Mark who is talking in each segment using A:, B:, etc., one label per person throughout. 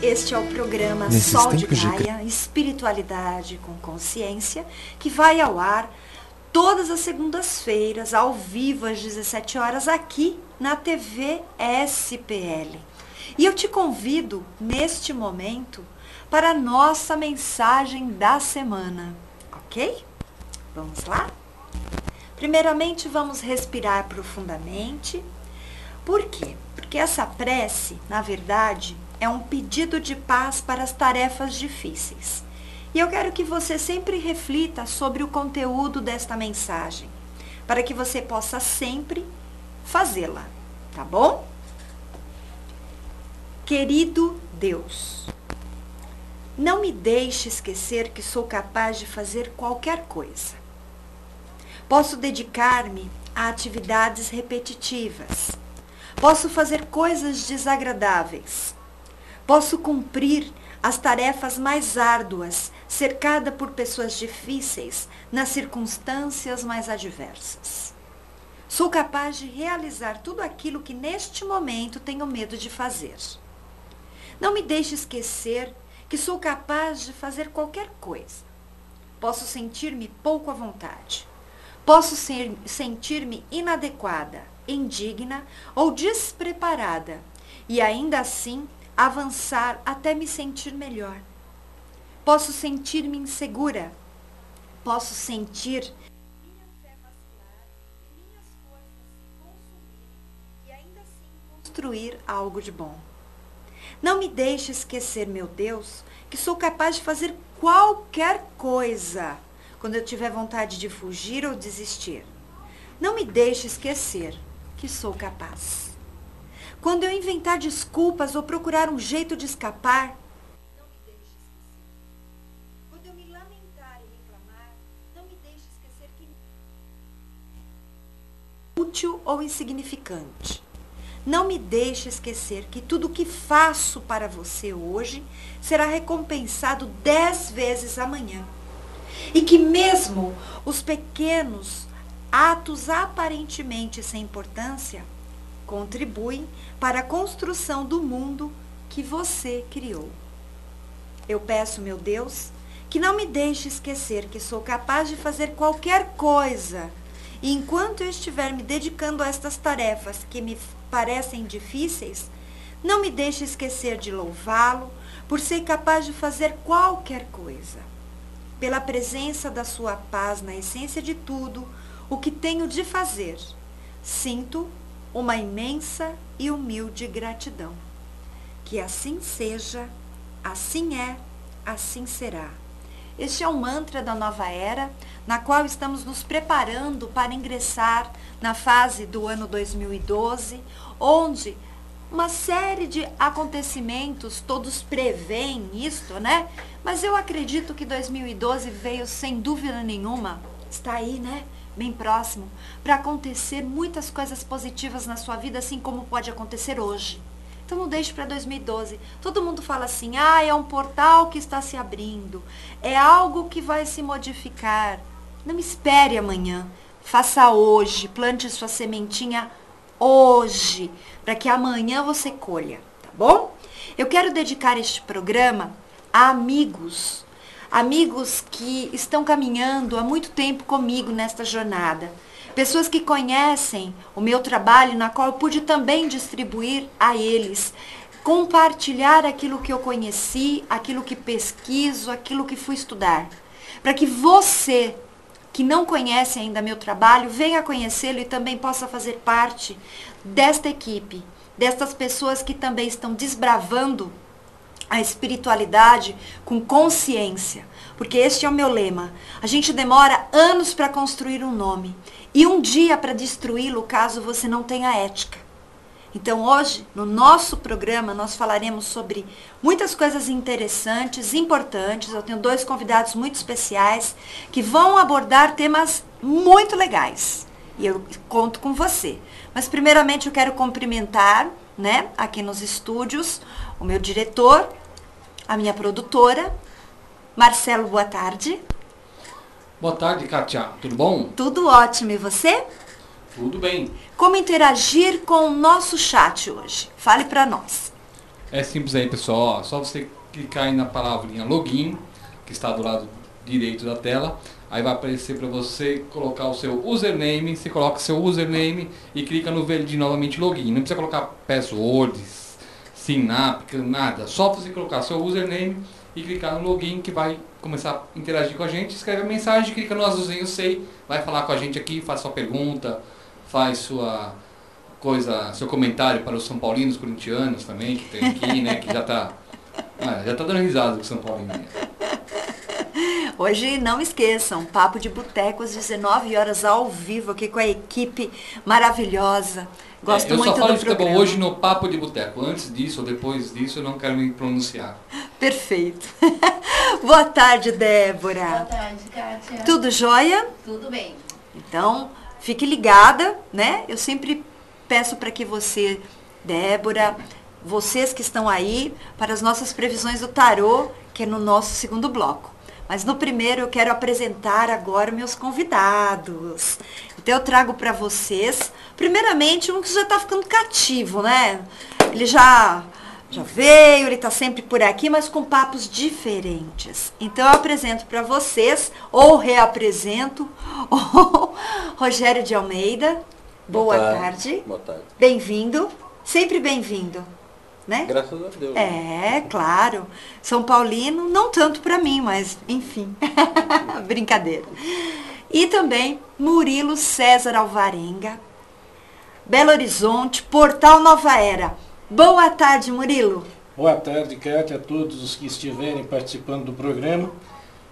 A: Este é o programa
B: Nesses
A: Sol de
B: tempos de
A: Gaia, Espiritualidade com Consciência, que vai ao ar todas as segundas-feiras, ao vivo, às 17 horas, aqui na TV SPL. E eu te convido, neste momento, para a nossa mensagem da semana, ok? Vamos lá? Primeiramente, vamos respirar profundamente. Por quê? Porque essa prece, na verdade, é um pedido de paz para as tarefas difíceis. E eu quero que você sempre reflita sobre o conteúdo desta mensagem, para que você possa sempre fazê-la, tá bom? Querido Deus, não me deixe esquecer que sou capaz de fazer qualquer coisa. Posso dedicar-me a atividades repetitivas. Posso fazer coisas desagradáveis. Posso cumprir as tarefas mais árduas, cercada por pessoas difíceis, nas circunstâncias mais adversas. Sou capaz de realizar tudo aquilo que neste momento tenho medo de fazer. Não me deixe esquecer que sou capaz de fazer qualquer coisa. Posso sentir-me pouco à vontade. Posso sentir-me inadequada, indigna ou despreparada e ainda assim avançar até me sentir melhor. Posso sentir-me insegura. Posso sentir minha fé vacilar e minhas forças se consumirem e ainda assim construir algo de bom. Não me deixe esquecer, meu Deus, que sou capaz de fazer qualquer coisa quando eu tiver vontade de fugir ou desistir. Não me deixe esquecer que sou capaz. Quando eu inventar desculpas ou procurar um jeito de escapar, não me deixe esquecer. Quando eu me lamentar e reclamar, não me deixe esquecer que útil ou insignificante. Não me deixe esquecer que tudo o que faço para você hoje será recompensado 10 vezes amanhã. E que mesmo os pequenos atos aparentemente sem importância contribuem para a construção do mundo que você criou. Eu peço, meu Deus, que não me deixe esquecer que sou capaz de fazer qualquer coisa. E enquanto eu estiver me dedicando a estas tarefas que me parecem difíceis, não me deixe esquecer de louvá-lo por ser capaz de fazer qualquer coisa. Pela presença da sua paz na essência de tudo, o que tenho de fazer, sinto uma imensa e humilde gratidão. Que assim seja, assim é, assim será. Este é o mantra da nova era, na qual estamos nos preparando para ingressar na fase do ano 2012, onde uma série de acontecimentos, todos preveem isto, né? Mas eu acredito que 2012 veio sem dúvida nenhuma, está aí, né? Bem próximo, para acontecer muitas coisas positivas na sua vida, assim como pode acontecer hoje. Então não deixe para 2012. Todo mundo fala assim, é um portal que está se abrindo, é algo que vai se modificar. Não espere amanhã, faça hoje, plante sua sementinha hoje, para que amanhã você colha, tá bom? Eu quero dedicar este programa a amigos que estão caminhando há muito tempo comigo nesta jornada. Pessoas que conhecem o meu trabalho, na qual eu pude também distribuir a eles, compartilhar aquilo que eu conheci, aquilo que pesquiso, aquilo que fui estudar. Para que você, que não conhece ainda meu trabalho, venha conhecê-lo e também possa fazer parte desta equipe, destas pessoas que também estão desbravando a espiritualidade com consciência, porque este é o meu lema. A gente demora anos para construir um nome e um dia para destruí-lo caso você não tenha ética. Então hoje, no nosso programa, nós falaremos sobre muitas coisas interessantes, importantes. Eu tenho 2 convidados muito especiais que vão abordar temas muito legais. E eu conto com você. Mas primeiramente eu quero cumprimentar, né, aqui nos estúdios, o meu diretor, a minha produtora. Marcelo, boa tarde.
C: Boa tarde, Kátia. Tudo bom?
A: Tudo ótimo. E você?
C: Tudo bem.
A: Como interagir com o nosso chat hoje? Fale para nós.
C: É simples aí, pessoal. Ó, só você clicar aí na palavrinha login, que está do lado direito da tela. Aí vai aparecer para você colocar o seu username. Você coloca o seu username e clica no verdinho novamente login. Não precisa colocar passwords, sinápica, nada. Só você colocar seu username e clicar no login que vai começar a interagir com a gente. Escreve a mensagem, clica no azulzinho sei, vai falar com a gente aqui, faz sua pergunta, faz sua coisa, seu comentário para os São Paulinos, corintianos também, que tem aqui, né, que já tá dando risada com o São Paulino.
A: Hoje, não esqueçam, Papo de Boteco às 19 horas ao vivo aqui com a equipe maravilhosa. Gosto muito do programa.
C: Eu só falo de futebol hoje no Papo de Boteco. Antes disso ou depois disso eu não quero me pronunciar.
A: Perfeito. Boa tarde, Débora.
B: Boa tarde, Kátia.
A: Tudo jóia?
B: Tudo bem.
A: Então, fique ligada, né? Eu sempre peço para que você, Débora, vocês que estão aí, para as nossas previsões do tarô, que é no nosso segundo bloco. Mas no primeiro eu quero apresentar agora meus convidados. Então eu trago para vocês, primeiramente, um que já está ficando cativo, né? Ele já veio, ele está sempre por aqui, mas com papos diferentes. Então eu apresento para vocês, ou reapresento, o Rogério de Almeida. Boa tarde.
D: Boa tarde.
A: Bem-vindo, sempre bem-vindo. Né?
D: Graças a Deus.
A: É, claro. São Paulino, não tanto para mim, mas enfim. Brincadeira. E também Murilo César Alvarenga, Belo Horizonte, Portal Nova Era. Boa tarde, Murilo.
E: Boa tarde, Kátia, a todos os que estiverem participando do programa.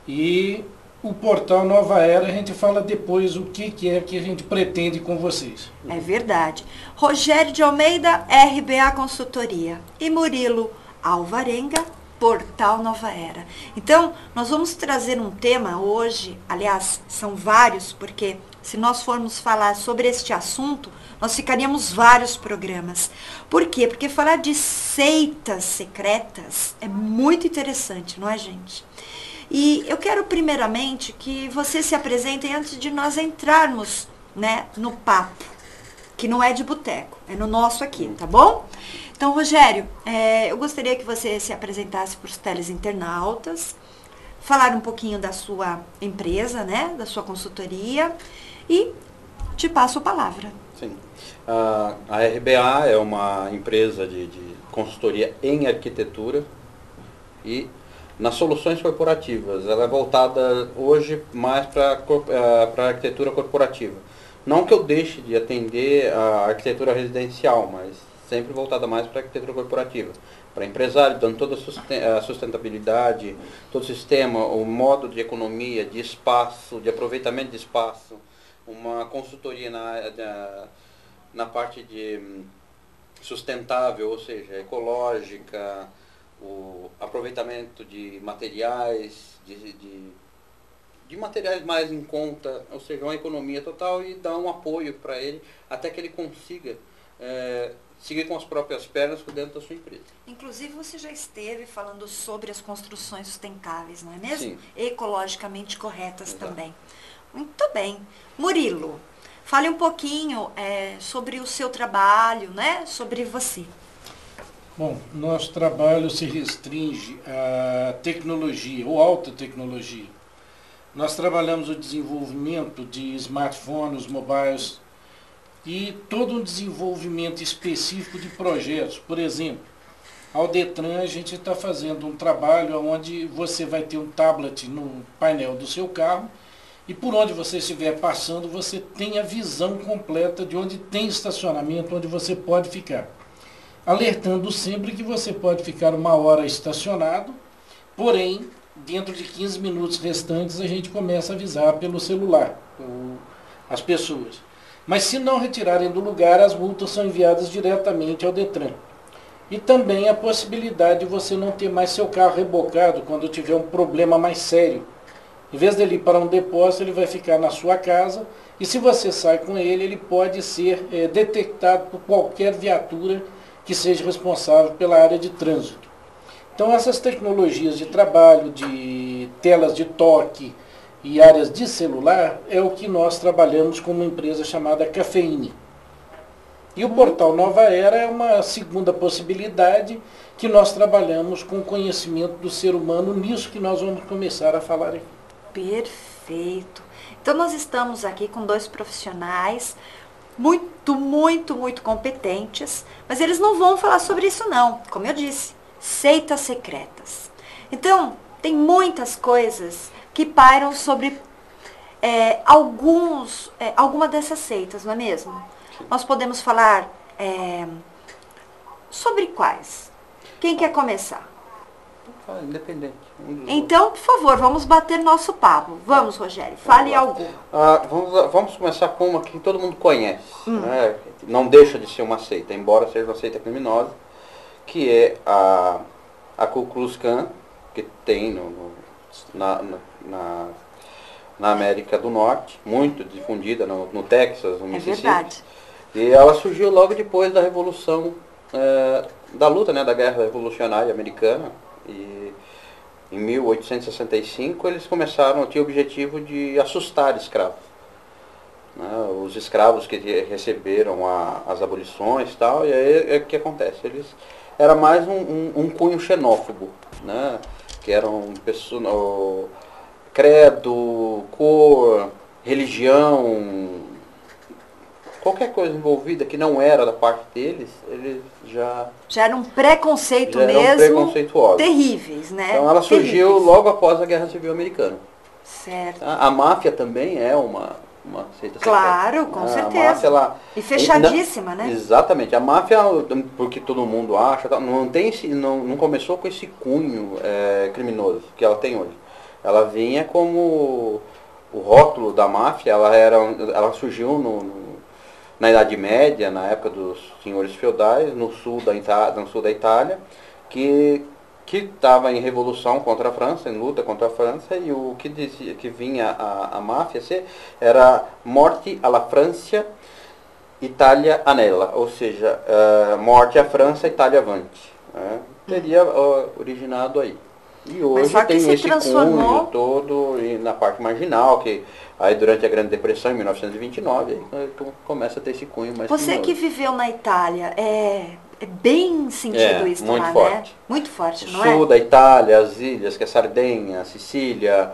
E: E o Portal Nova Era, a gente fala depois o que é que a gente pretende com vocês.
A: É verdade. Rogério de Almeida, RBA Consultoria. E Murilo Alvarenga, Portal Nova Era. Então, nós vamos trazer um tema hoje, aliás, são vários, porque se nós formos falar sobre este assunto, nós ficaríamos vários programas. Por quê? Porque falar de seitas secretas é muito interessante, não é, gente? E eu quero primeiramente que vocês se apresentem antes de nós entrarmos, né, no papo, que não é de boteco, é no nosso aqui, tá bom? Então, Rogério, eu gostaria que você se apresentasse para os telesinternautas, falar um pouquinho da sua empresa, né, da sua consultoria, e te passo a palavra.
D: Sim. A RBA é uma empresa de consultoria em arquitetura e nas soluções corporativas. Ela é voltada hoje mais para a arquitetura corporativa. Não que eu deixe de atender a arquitetura residencial, mas sempre voltada mais para a arquitetura corporativa. Para empresário, dando toda a sustentabilidade, todo o sistema, o modo de economia, de espaço, de aproveitamento de espaço, uma consultoria na parte de sustentável, ou seja, ecológica, o aproveitamento de materiais, de materiais mais em conta, ou seja, uma economia total e dar um apoio para ele até que ele consiga seguir com as próprias pernas dentro da sua empresa.
A: Inclusive você já esteve falando sobre as construções sustentáveis, não é mesmo?
D: Sim.
A: Ecologicamente corretas.
D: Exato.
A: Também. Muito bem. Murilo, fale um pouquinho sobre o seu trabalho, né? Sobre você.
E: Bom, nosso trabalho se restringe à tecnologia, ou alta tecnologia. Nós trabalhamos o desenvolvimento de smartphones, mobiles e todo um desenvolvimento específico de projetos. Por exemplo, ao Detran a gente está fazendo um trabalho onde você vai ter um tablet no painel do seu carro e por onde você estiver passando você tem a visão completa de onde tem estacionamento, onde você pode ficar. Alertando sempre que você pode ficar 1 hora estacionado, porém, dentro de 15 minutos restantes a gente começa a avisar pelo celular as pessoas. Mas se não retirarem do lugar, as multas são enviadas diretamente ao Detran. E também a possibilidade de você não ter mais seu carro rebocado quando tiver um problema mais sério. Em vez dele ir para um depósito, ele vai ficar na sua casa e se você sai com ele, ele pode ser detectado por qualquer viatura que seja responsável pela área de trânsito. Então essas tecnologias de trabalho, de telas de toque e áreas de celular, é o que nós trabalhamos com uma empresa chamada Cafeine. E o portal Nova Era é uma segunda possibilidade que nós trabalhamos com o conhecimento do ser humano, nisso que nós vamos começar a falar aqui.
A: Perfeito. Então nós estamos aqui com 2 profissionais muito competentes, mas eles não vão falar sobre isso não, como eu disse, seitas secretas. Então, tem muitas coisas que pairam sobre alguma dessas seitas, não é mesmo? Nós podemos falar sobre quais? Quem quer começar?
D: Independente.
A: Então, por favor, vamos bater nosso papo. Vamos, Rogério, fale algum.
D: Vamos começar com uma que todo mundo conhece. Né? Não deixa de ser uma seita, embora seja uma seita criminosa, que é a Ku Klux Klan, que tem na América do Norte, muito difundida no Texas, no Mississippi.
A: É verdade.
D: E ela surgiu logo depois da Revolução, da luta, né, da Guerra Revolucionária Americana. E em 1865 eles tinham o objetivo de assustar escravos. Né, os escravos que receberam as abolições e tal, e aí o que acontece? Era mais um cunho xenófobo, né, que eram pessoas, credo, cor, religião, qualquer coisa envolvida que não era da parte deles, eles já
A: era um preconceito
D: eram
A: mesmo,
D: preconceituosos.
A: terríveis, né?
D: Então ela surgiu
A: terríveis.
D: logo após a Guerra Civil Americana.
A: Certo.
D: A máfia também é uma seita secreta.
A: Claro, com certeza.
D: Máfia,
A: e fechadíssima, né?
D: Exatamente. A máfia, porque todo mundo acha, não começou com esse cunho criminoso que ela tem hoje. Ela vinha como o rótulo da máfia, ela surgiu na Idade Média, na época dos senhores feudais, no sul da Itália, que estava em revolução contra a França, em luta contra a França, e o que dizia que vinha a máfia era morte alla Francia, Itália anella, ou seja, morte à França, Itália avante. Teria originado aí. E hoje tem esse cunho todo na parte marginal, que aí durante a Grande Depressão, em 1929, aí começa a ter esse cunho mais
A: Você
D: criminoso.
A: que viveu na Itália, é bem sentido isso
D: muito
A: lá,
D: forte.
A: né? Muito forte, não
D: Sul
A: é?
D: da Itália, as ilhas, que é Sardenha, Sicília.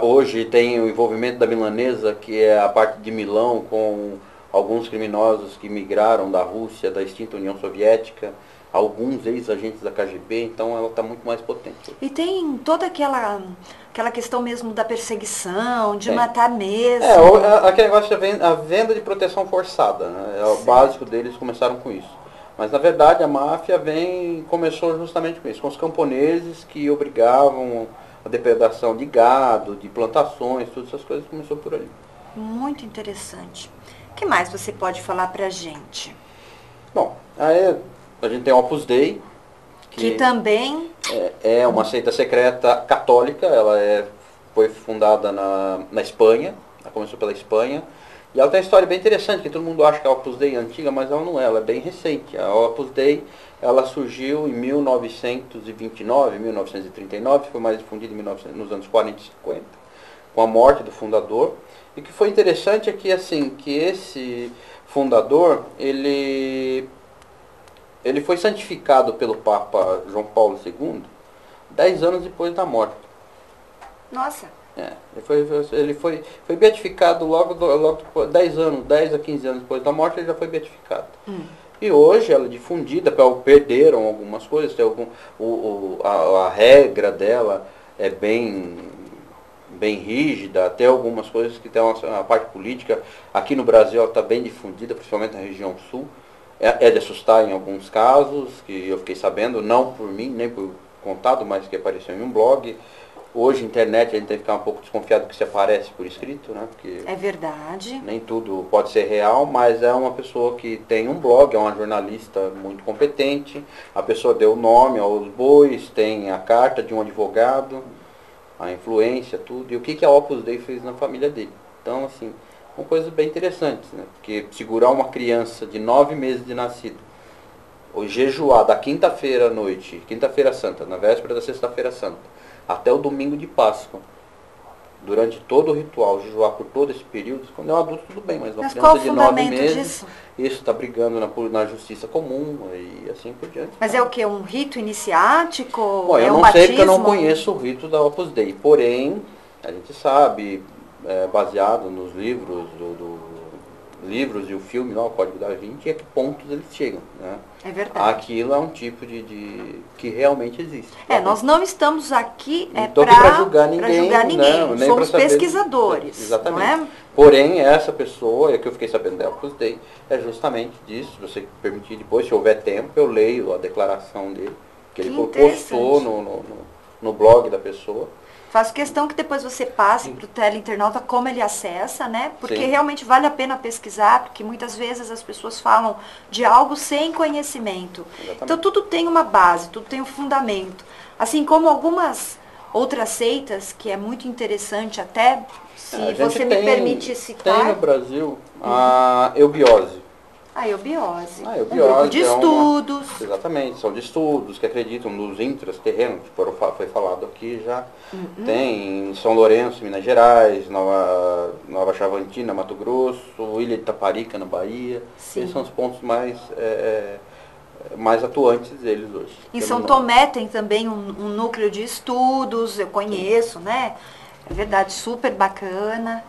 D: Hoje tem o envolvimento da milanesa, que é a parte de Milão, com alguns criminosos que migraram da Rússia, da extinta União Soviética, alguns ex-agentes da KGB, então ela está muito mais potente.
A: E tem toda aquela questão mesmo da perseguição, de matar mesmo.
D: Aquele negócio a venda de proteção forçada, né? O básico deles, começaram com isso. Mas na verdade a máfia começou justamente com isso, com os camponeses que obrigavam a depredação de gado, de plantações, todas essas coisas começou por ali.
A: Muito interessante. O que mais você pode falar pra gente?
D: Bom, aí a gente tem o Opus Dei,
A: Que também
D: é uma seita secreta católica, foi fundada na Espanha, ela começou pela Espanha, e ela tem uma história bem interessante, que todo mundo acha que a Opus Dei é antiga, mas ela não é, ela é bem recente. A Opus Dei, ela surgiu em 1929, 1939, foi mais difundida nos anos 40 e 50, com a morte do fundador. E o que foi interessante é que, assim, que esse fundador, ele foi santificado pelo Papa João Paulo II 10 anos depois da morte.
A: Nossa.
D: Ele foi beatificado logo 10 a 15 anos depois da morte, ele já foi beatificado. E hoje ela é difundida, perderam algumas coisas, a regra dela é bem rígida, até algumas coisas que tem a parte política. Aqui no Brasil ela está bem difundida, principalmente na região sul. É de assustar em alguns casos, que eu fiquei sabendo, não por mim, nem por contado, mas que apareceu em um blog. Hoje, internet, a gente tem que ficar um pouco desconfiado que se aparece por escrito, né? Porque
A: é verdade.
D: Nem tudo pode ser real, mas é uma pessoa que tem um blog, é uma jornalista muito competente. A pessoa deu o nome aos bois, tem a carta de um advogado, a influência, tudo. E o que a Opus Dei fez na família dele. Então, assim, são coisas bem interessantes, né? Porque segurar uma criança de 9 meses de nascido, ou jejuar da quinta-feira à noite, quinta-feira santa, na véspera da sexta-feira santa, até o domingo de Páscoa, durante todo o ritual, jejuar por todo esse período, quando é um adulto tudo bem, mas uma
A: Mas qual o
D: criança de 9
A: fundamento
D: meses,
A: disso?
D: isso está brigando na justiça comum e assim por diante.
A: Mas é o quê? Um rito iniciático?
D: Bom,
A: é
D: eu
A: um
D: não sei porque eu não
A: batismo?
D: conheço o rito da Opus Dei, porém, a gente sabe, baseado nos livros, livros e o filme, lá, o Código da Vinci, a que pontos eles chegam, né?
A: É verdade.
D: Aquilo é um tipo que realmente existe.
A: Nós não estamos aqui
D: Não estou aqui para julgar ninguém,
A: não,
D: nem
A: somos
D: pra saber,
A: pesquisadores,
D: exatamente.
A: não é?
D: Porém, essa pessoa, que eu fiquei sabendo da Opus Dei, é justamente disso. Se você permitir depois, se houver tempo, eu leio a declaração dele, que ele postou no blog da pessoa.
A: Faço questão que depois você passe para o teleinternauta como ele acessa, né? Porque
D: Sim.
A: realmente vale a pena pesquisar, porque muitas vezes as pessoas falam de algo sem conhecimento.
D: Exatamente.
A: Então tudo tem uma base, tudo tem um fundamento. Assim como algumas outras seitas, que é muito interessante até, se você me permite citar.
D: Tem no Brasil a eubiose.
A: A eubiose.
D: A eubiose
A: Um grupo de
D: é
A: estudos.
D: Exatamente, são de estudos que acreditam nos intraterrenos, que foi falado aqui já. Tem em São Lourenço, Minas Gerais, Nova Chavantina, Mato Grosso, Ilha de Taparica, na Bahia.
A: Sim.
D: Esses são os pontos mais atuantes deles hoje.
A: Em São Tomé tem também um núcleo de estudos, eu conheço, né? É verdade, super bacana.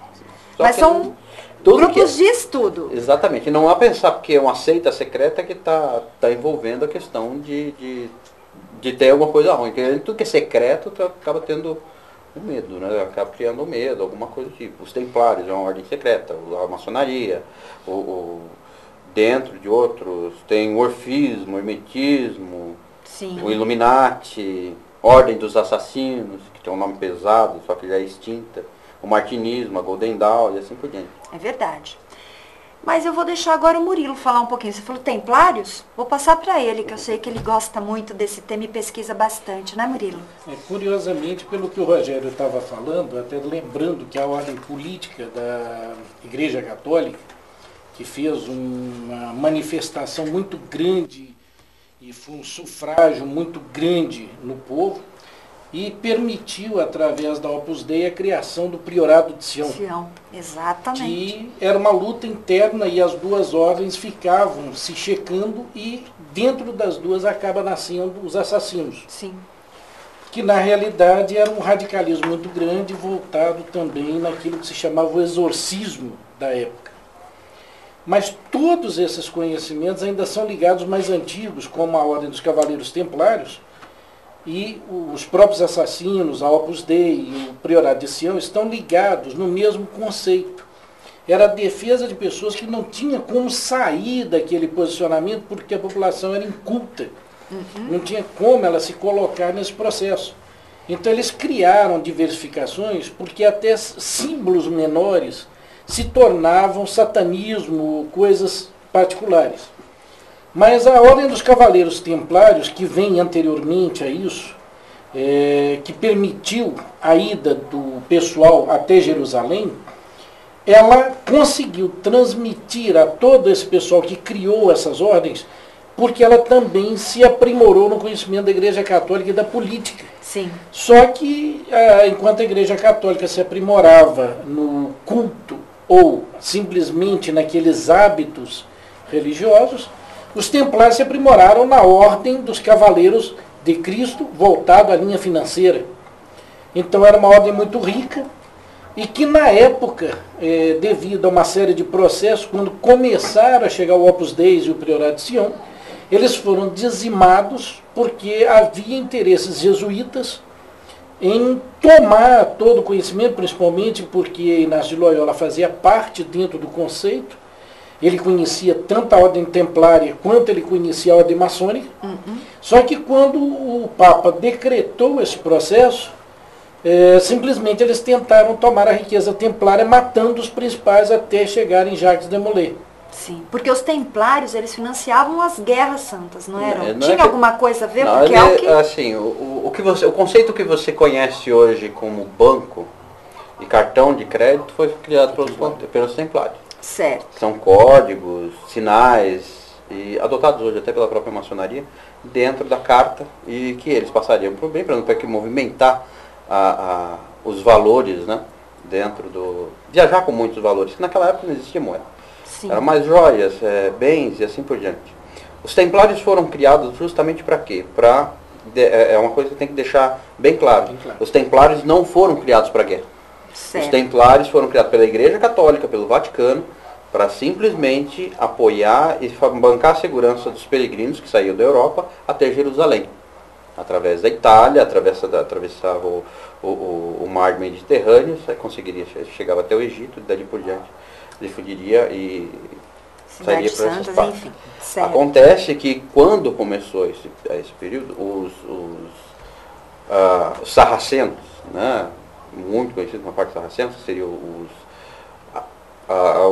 A: Mas são grupos de estudo.
D: Exatamente. E não há pensar porque é uma seita secreta que está envolvendo a questão de ter alguma coisa ruim. Porque tudo que é secreto tu acaba tendo um medo, né? Acaba criando um medo, alguma coisa do tipo. Os templários é uma ordem secreta, a maçonaria, dentro de outros tem o orfismo, o hermetismo,
A: Sim.
D: o Illuminati, Ordem dos Assassinos, que tem um nome pesado, só que já é extinta, o martinismo, a Golden Dawn e assim por diante.
A: É verdade. Mas eu vou deixar agora o Murilo falar um pouquinho. Você falou templários? Vou passar para ele, que eu sei que ele gosta muito desse tema e pesquisa bastante, né, Murilo?
E: Curiosamente, pelo que o Rogério estava falando, até lembrando que a ordem política da Igreja Católica, que fez uma manifestação muito grande e foi um sufrágio muito grande no povo, e permitiu, através da Opus Dei, a criação do Priorado de Sião.
A: Sião, exatamente.
E: Que era uma luta interna e as duas ordens ficavam se checando e dentro das duas acaba nascendo os assassinos.
A: Sim.
E: Que na realidade era um radicalismo muito grande, voltado também naquilo que se chamava o exorcismo da época. Mas todos esses conhecimentos ainda são ligados mais antigos, como a Ordem dos Cavaleiros Templários, e os próprios assassinos, a Opus Dei e o Priorado de Sião estão ligados no mesmo conceito. Era a defesa de pessoas que não tinham como sair daquele posicionamento porque a população era inculta. Não tinha como ela se colocar nesse processo. Então eles criaram diversificações porque até símbolos menores se tornavam satanismo, coisas particulares. Mas a Ordem dos Cavaleiros Templários, que vem anteriormente a isso, que permitiu a ida do pessoal até Jerusalém, ela conseguiu transmitir a todo esse pessoal que criou essas ordens, porque ela também se aprimorou no conhecimento da Igreja Católica e da política.
A: Sim.
E: Só que, enquanto a Igreja Católica se aprimorava no culto ou simplesmente naqueles hábitos religiosos, os templários se aprimoraram na ordem dos cavaleiros de Cristo, voltado à linha financeira. Então era uma ordem muito rica e que na época, devido a uma série de processos, quando começaram a chegar o Opus Dei e o Priorado de Sião, eles foram dizimados porque havia interesses jesuítas em tomar todo o conhecimento, principalmente porque Inácio de Loyola fazia parte dentro do conceito. Ele conhecia tanto a ordem templária quanto ele conhecia a ordem maçônica. Só que quando o Papa decretou esse processo, simplesmente eles tentaram tomar a riqueza templária, matando os principais até chegarem em Jacques de Molay.
A: Sim, porque os templários, eles financiavam as guerras santas, não eram?
D: Não
A: Tinha alguma coisa a ver?
D: Não,
A: porque é o que...
D: assim, o conceito que você conhece hoje como banco e cartão de crédito foi criado pelos templários.
A: Certo.
D: São códigos, sinais, e adotados hoje até pela própria maçonaria, dentro da carta, e que eles passariam por bem, para não ter que movimentar os valores, né, dentro do... Viajar com muitos valores, que naquela época não existia moeda.
A: Sim.
D: Eram mais joias, bens e assim por diante. Os templários foram criados justamente para quê? É uma coisa que tem que deixar bem claro.
E: Bem claro.
D: Os templários não foram criados para guerra.
A: Certo.
D: Os templários foram criados pela Igreja Católica, pelo Vaticano, para simplesmente apoiar e bancar a segurança dos peregrinos que saíam da Europa até Jerusalém. Através da Itália, atravessava o mar Mediterrâneo, chegava até o Egito, e dali por diante ele fugiria e
A: Cidade
D: sairia para essas
A: Santas,
D: partes.
A: enfim. Certo.
D: Acontece que quando começou esse período, os sarracenos, né, muito conhecidos na parte sarracena, que seriam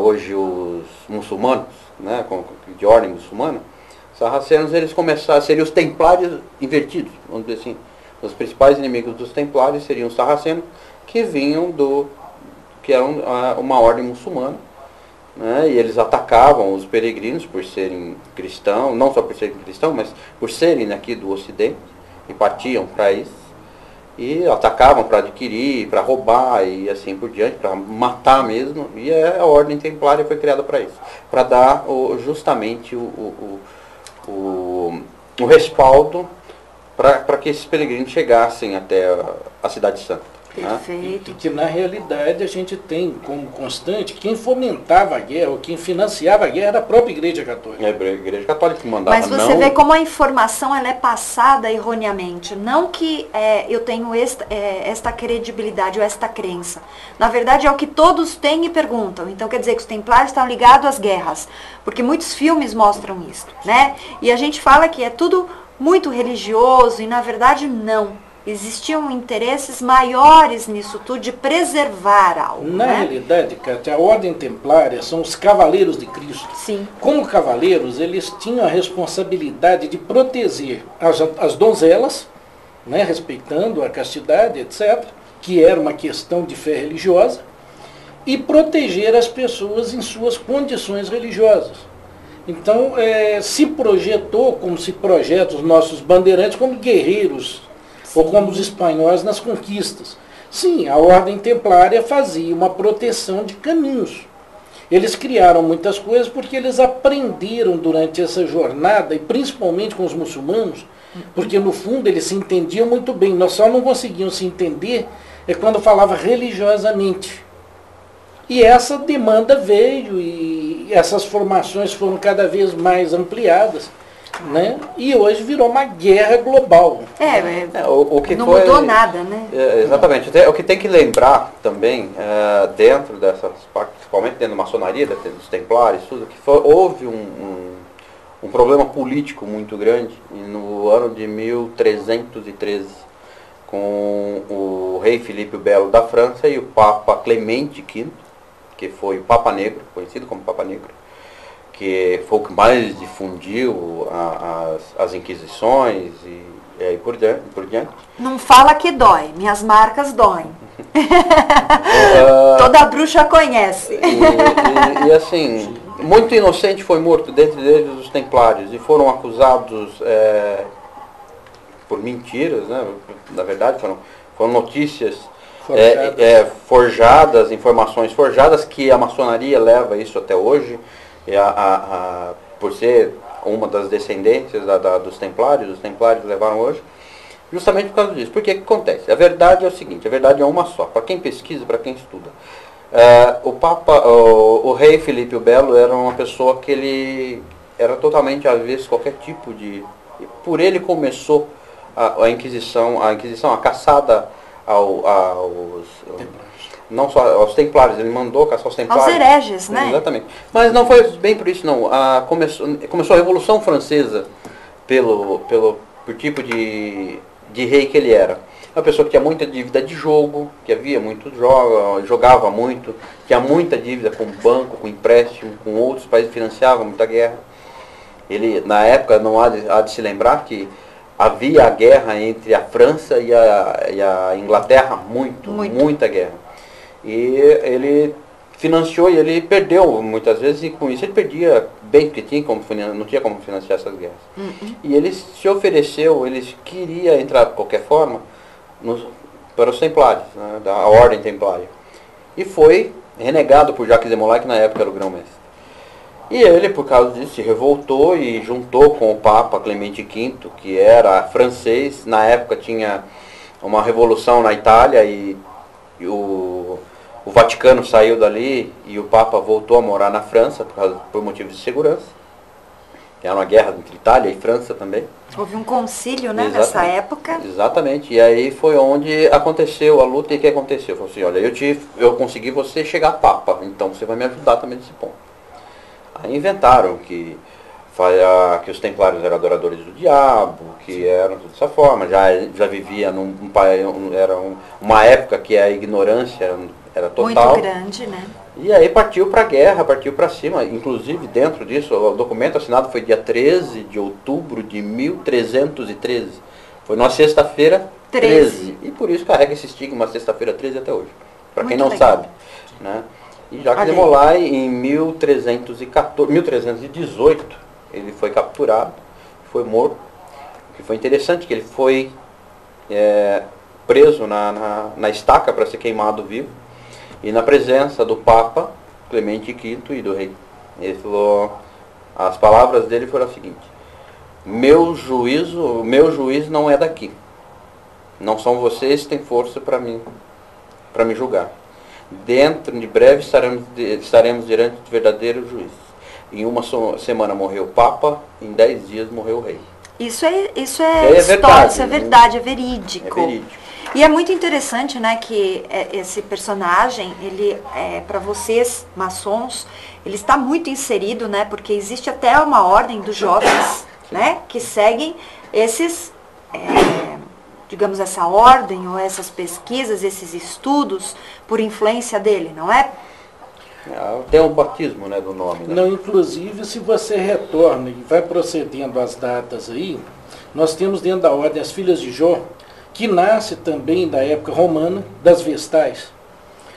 D: hoje os muçulmanos, né, de ordem muçulmana, sarracenos, eles começaram, seriam os templários invertidos, vamos dizer assim. Os principais inimigos dos templários seriam os sarracenos, que vinham que eram uma ordem muçulmana, né, e eles atacavam os peregrinos por serem cristãos, não só por serem cristãos, mas por serem aqui do Ocidente, e partiam para isso, e atacavam para adquirir, para roubar e assim por diante, para matar mesmo, e a ordem templária foi criada para isso, para dar justamente o respaldo para que esses peregrinos chegassem até a Cidade Santa.
A: Perfeito.
E: E que na realidade a gente tem como constante quem fomentava a guerra, ou quem financiava a guerra era a própria Igreja Católica.
D: É a Igreja Católica que mandava.
A: Mas você vê como a informação ela é passada erroneamente. Não que eu tenho esta credibilidade ou esta crença. Na verdade é o que todos têm e perguntam. Então quer dizer que os templários estão ligados às guerras. Porque muitos filmes mostram isso, né? E a gente fala que é tudo muito religioso e na verdade não. Existiam interesses maiores nisso tudo, de preservar algo.
E: Na
A: né?
E: realidade, Cátia, a ordem templária são os cavaleiros de Cristo.
A: Sim.
E: Como cavaleiros, eles tinham a responsabilidade de proteger as donzelas, né, respeitando a castidade, etc., que era uma questão de fé religiosa, e proteger as pessoas em suas condições religiosas. Então, se projetou, como se projeta os nossos bandeirantes, como guerreiros, ou como os espanhóis nas conquistas. Sim, a ordem templária fazia uma proteção de caminhos. Eles criaram muitas coisas porque eles aprenderam durante essa jornada, e principalmente com os muçulmanos, porque no fundo eles se entendiam muito bem. Nós só não conseguíamos se entender quando falava religiosamente. E essa demanda veio e essas formações foram cada vez mais ampliadas. Né? E hoje virou uma guerra global.
D: O que
A: não
D: foi,
A: mudou nada, né?
D: Exatamente. O que tem que lembrar também, dentro dessas partes, principalmente dentro da maçonaria, dos templários, tudo, que houve um problema político muito grande no ano de 1313, com o rei Filipe o Belo da França e o Papa Clemente V, que foi o Papa Negro, conhecido como Papa Negro, que foi o que mais difundiu as inquisições e aí por diante.
A: Não fala que dói, minhas marcas doem. Toda bruxa conhece.
D: E assim, muito inocente foi morto, dentre eles os templários, e foram acusados por mentiras, né? Na verdade foram notícias forjadas, informações forjadas, que a maçonaria leva isso até hoje. Por ser uma das descendências dos templários, os templários levaram hoje, justamente por causa disso. Porque que acontece? A verdade é o seguinte, a verdade é uma só, para quem pesquisa, para quem estuda. O rei Filipe o Belo era uma pessoa que ele era totalmente avesso a qualquer tipo de... Por ele começou a Inquisição, a caçada não só aos templários, ele mandou caçar os templários.
A: Aos hereges, né?
D: Exatamente. Mas não foi bem por isso, não. Começou a Revolução Francesa por tipo de rei que ele era. Uma pessoa que tinha muita dívida de jogo, que havia muito jogava muito, tinha muita dívida com o banco, com empréstimo, com outros países, financiava muita guerra. Ele, na época, não há de se lembrar que havia a guerra entre a França e a Inglaterra, muita guerra. E ele financiou e ele perdeu muitas vezes, e com isso ele perdia bem, porque não tinha como financiar essas guerras. E ele se ofereceu, ele queria entrar de qualquer forma para os templários, né, da ordem templária. e foi renegado por Jacques de Molay, que na época era o grão-mestre. E ele, por causa disso, se revoltou e juntou com o Papa Clemente V, que era francês. Na época tinha uma revolução na Itália e o Vaticano saiu dali e o Papa voltou a morar na França por motivos de segurança. Era uma guerra entre Itália e França também.
A: Houve um concílio, né, nessa época.
D: Exatamente. E aí foi onde aconteceu a luta. E o que aconteceu? Falou assim, olha, eu consegui você chegar a Papa, então você vai me ajudar também nesse ponto. Aí inventaram que os templários eram adoradores do diabo, que eram tudo dessa forma. Já vivia uma época que a ignorância era total.
A: Muito grande, né?
D: E aí partiu para a guerra, partiu para cima. Inclusive, dentro disso, o documento assinado foi dia 13 de outubro de 1313. Foi numa sexta-feira 13. E por isso carrega esse estigma, sexta-feira 13 até hoje. Para quem não sabe. Né? E Jacques de Molay, em 1318, ele foi capturado, foi morto. O que foi interessante que ele foi preso na estaca para ser queimado vivo. E na presença do Papa Clemente V e do rei. Ele falou, as palavras dele foram as seguintes: meu juiz não é daqui. Não são vocês que têm força para me julgar. Dentro de breve estaremos diante do verdadeiro juiz. Em uma semana morreu o Papa, em 10 dias morreu o rei.
A: Isso é
D: história,
A: verdade, isso é verdade, é verídico.
D: É verídico.
A: E é muito interessante, né, que esse personagem, ele, para vocês, maçons, ele está muito inserido, né, porque existe até uma ordem dos jovens, né, que seguem esses, digamos, essa ordem ou essas pesquisas, esses estudos, por influência dele, não é?
D: Tem um batismo, né, do nome. Né?
E: Não, inclusive, se você retorna e vai procedendo as datas aí, nós temos dentro da ordem as filhas de Jó, que nasce também da época romana, das Vestais.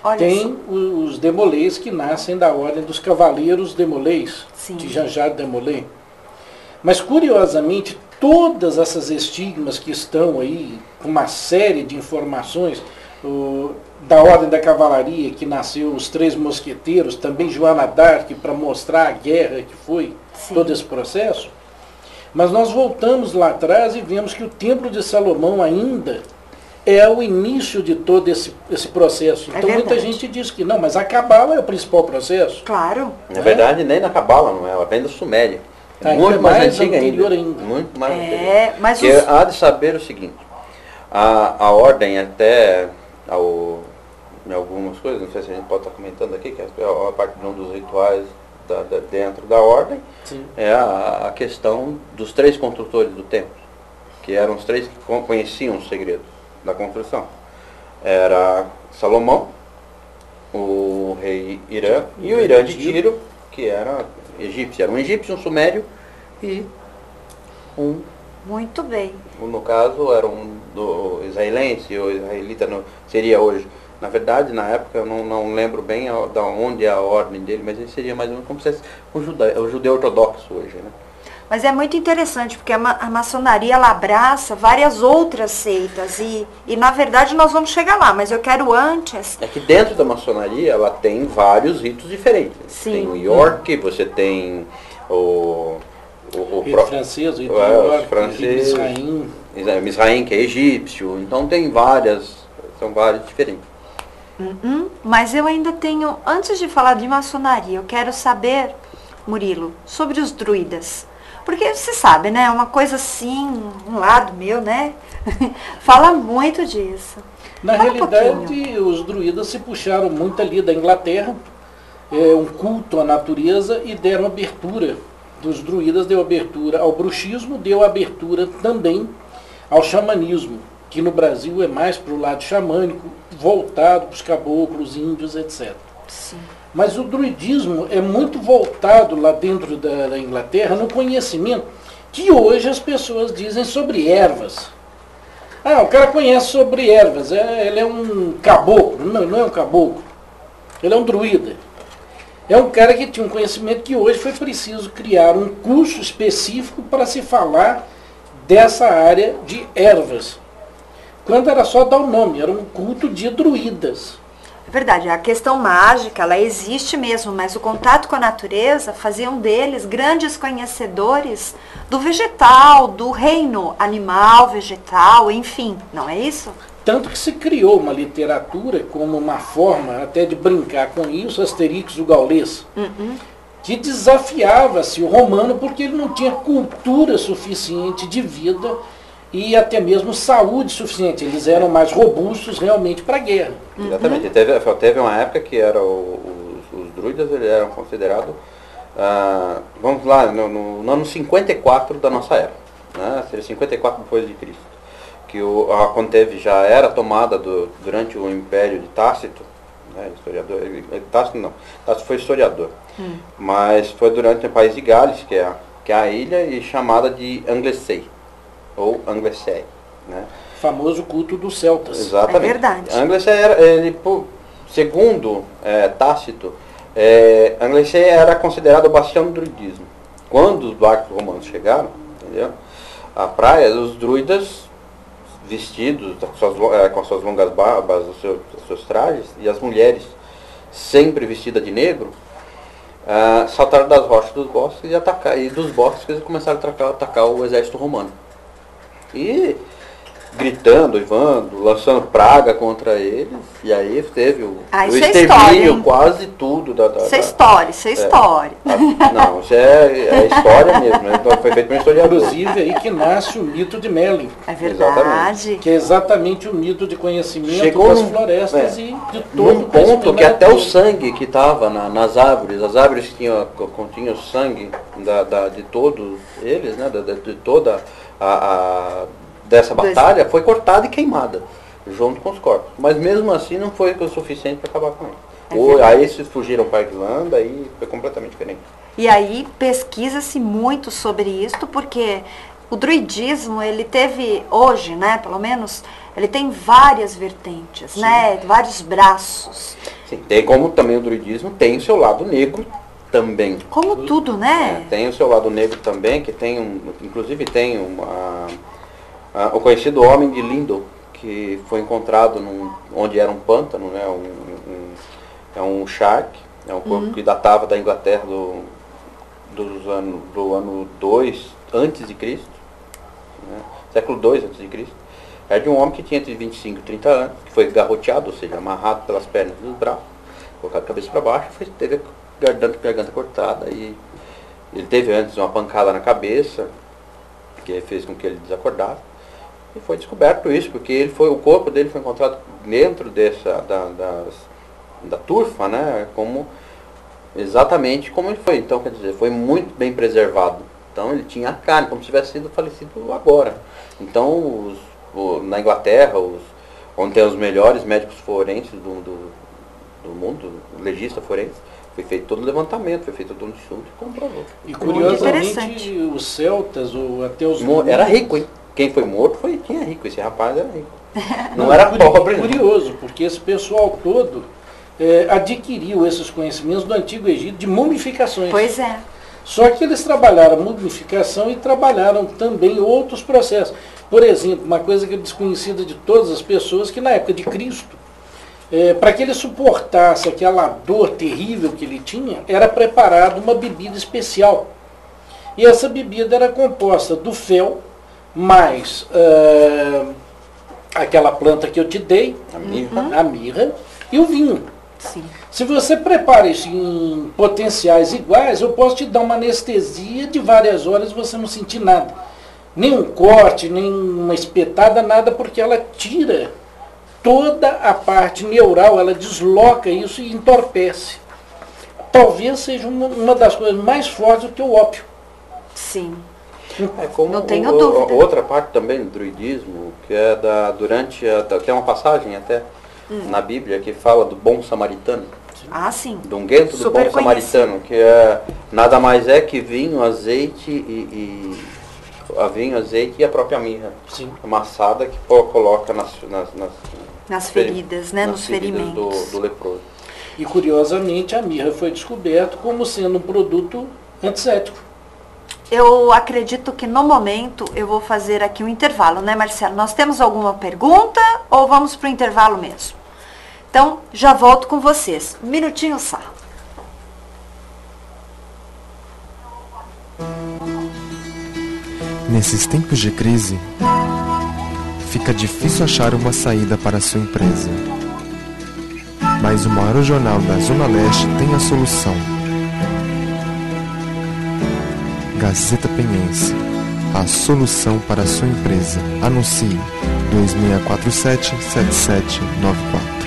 A: Olha,
E: tem os Demolês, que nascem da ordem dos Cavaleiros Demolês, de Jean-Jacques Demolay. Mas, curiosamente, todas essas estigmas que estão aí, uma série de informações, da Ordem da Cavalaria, que nasceu os Três Mosqueteiros, também Joana d'Arc, para mostrar a guerra que foi todo esse processo. Mas nós voltamos lá atrás e vemos que o Templo de Salomão ainda é o início de todo esse processo. Então muita gente diz que não, mas a Cabala é o principal processo.
A: Claro.
D: Na verdade, nem na Cabala, não é? Ela vem da Suméria. É muito mais antiga ainda. Muito mais antiga.
A: Mas
D: porque há de saber o seguinte, a ordem até, em algumas coisas, não sei se a gente pode estar comentando aqui, que é a parte de um dos rituais dentro da ordem, é a questão dos 3 construtores do templo, que eram os 3 que conheciam os segredos da construção. Era Salomão, o rei Irã e o Irã de Tiro, que era egípcio. Era um egípcio, um sumério e um...
A: Muito bem.
D: No caso, era um do israelense, ou israelita seria hoje. Na verdade, na época, eu não lembro bem da onde é a ordem dele, mas ele seria mais ou menos como se fosse o judeu ortodoxo hoje, né?
A: Mas é muito interessante, porque a maçonaria, ela abraça várias outras seitas, e na verdade nós vamos chegar lá, mas eu quero antes...
D: É que dentro da maçonaria, ela tem vários ritos diferentes.
A: Sim.
D: Tem o York, você tem o
E: francês, o
D: francês, Misraim, que é egípcio, então são vários diferentes.
A: Mas eu ainda tenho, antes de falar de maçonaria, eu quero saber, Murilo, sobre os druidas. Porque você sabe, né, uma coisa assim, um lado meu, né, fala muito disso.
E: Na realidade, os druidas se puxaram muito ali da Inglaterra, um culto à natureza, e deram abertura, dos druidas deu abertura ao bruxismo, deu abertura também ao xamanismo, que no Brasil é mais para o lado xamânico, voltado para os caboclos, índios, etc.
A: Sim.
E: Mas o druidismo é muito voltado lá dentro da Inglaterra no conhecimento que hoje as pessoas dizem sobre ervas. O cara conhece sobre ervas, ele é um caboclo. Não é um caboclo, ele é um druida. É um cara que tinha um conhecimento que hoje foi preciso criar um curso específico para se falar dessa área de ervas. Quando era só dar o nome, era um culto de druidas.
A: É verdade, a questão mágica, ela existe mesmo, mas o contato com a natureza faziam deles grandes conhecedores do vegetal, do reino animal, vegetal, enfim, não é isso?
E: Tanto que se criou uma literatura como uma forma até de brincar com isso, Asterix o Gaulês, que desafiava-se o romano porque ele não tinha cultura suficiente de vida e até mesmo saúde suficiente. Eles eram mais robustos realmente para a guerra.
D: Exatamente. Teve uma época que os druidas eles eram considerados, vamos lá, no ano 54 da nossa era, né? Seria 54 depois de Cristo, que quando já era tomada durante o Império de Tácito, né, historiador, Tácito foi historiador, mas foi durante o país de Gales, que é a ilha e chamada de Anglesey, ou Anglesey, né?
E: Famoso culto dos celtas.
D: Exatamente.
A: É verdade.
D: Anglesey segundo Tácito, Anglesey era considerado o bastião do druidismo. Quando os barcos romanos chegaram, entendeu? A praia, os druidas vestidos com suas longas barbas, os seus trajes, e as mulheres sempre vestidas de negro, saltaram das rochas dos bosques e dos bosques eles começaram a atacar o exército romano. E gritando, uivando, lançando praga contra eles, e aí teve o extermínio quase tudo
A: Isso é história, isso é história.
D: Não, isso é história mesmo, né? Foi feito por um historiador.
E: Inclusive aí que nasce o mito de Merlin.
A: É verdade.
D: Exatamente.
E: Que é exatamente o mito de conhecimento
D: Chegou
E: das florestas e de todo
D: num
E: o
D: ponto que até o sangue que estava nas árvores, as árvores que continham sangue de todos eles, né? De toda dessa batalha, foi cortada e queimada, junto com os corpos. Mas mesmo assim não foi o suficiente para acabar com ele. Aí eles fugiram para a Irlanda e foi completamente diferente.
A: E aí pesquisa-se muito sobre isso, porque o druidismo, ele teve, hoje, né, pelo menos, ele tem várias vertentes, né, vários braços.
D: Sim, tem como também o druidismo tem o seu lado negro também.
A: Como tudo, né?
D: Tem o seu lado negro também, que inclusive tem o conhecido homem de Lindon, que foi encontrado onde era um pântano, né, é um shark, é um corpo que datava da Inglaterra do ano 2 antes de Cristo, né, século 2 antes de Cristo. É de um homem que tinha entre 25 e 30 anos, que foi garroteado, ou seja, amarrado pelas pernas e dos braços, colocado a cabeça para baixo, teve a garganta cortada, e ele teve antes uma pancada na cabeça, que fez com que ele desacordasse. E foi descoberto isso, porque o corpo dele foi encontrado dentro da turfa, né? Exatamente como ele foi. Então, quer dizer, foi muito bem preservado. Então ele tinha a carne, como se tivesse sido falecido agora. Então, na Inglaterra, onde tem os melhores médicos forenses do mundo, legista forense, foi feito todo o levantamento, foi feito todo o estudo e comprovou.
E: E curiosamente, os celtas, ou até os...
D: Era rico, hein? Quem foi morto tinha rico, esse rapaz era rico. Não era pobre.
E: Curioso, porque esse pessoal todo adquiriu esses conhecimentos do Antigo Egito de mumificações.
A: Pois é.
E: Só que eles trabalharam a mumificação e trabalharam também outros processos. Por exemplo, uma coisa que é desconhecida de todas as pessoas, que na época de Cristo, para que ele suportasse aquela dor terrível que ele tinha, era preparada uma bebida especial. E essa bebida era composta do fel, mais aquela planta que eu te dei, a mirra, e o vinho.
A: Sim.
E: Se você prepara isso em potenciais iguais, eu posso te dar uma anestesia de várias horas e você não sentir nada. Nem um corte, nem uma espetada, nada, porque ela tira toda a parte neural, ela desloca isso e entorpece. Talvez seja uma das coisas mais fortes do que o ópio.
A: Sim.
D: Não tenho dúvida. Outra parte também do druidismo, que é tem uma passagem até na Bíblia que fala do bom samaritano.
A: Ah, sim.
D: Do unguento do bom samaritano, que nada mais é que vinho, azeite e a própria mirra.
E: Sim.
D: Amassada que coloca
A: nas feridas, né, nos
D: ferimentos do leproso.
E: E curiosamente a mirra foi descoberta como sendo um produto antisséptico.
A: Eu acredito que no momento eu vou fazer aqui um intervalo, né, Marcelo? Nós temos alguma pergunta ou vamos para o intervalo mesmo? Então, já volto com vocês. Um minutinho só.
B: Nesses tempos de crise, fica difícil achar uma saída para a sua empresa. Mas o maior jornal da Zona Leste tem a solução. Gazeta Penhense, a solução para a sua empresa. Anuncie 2647-7794.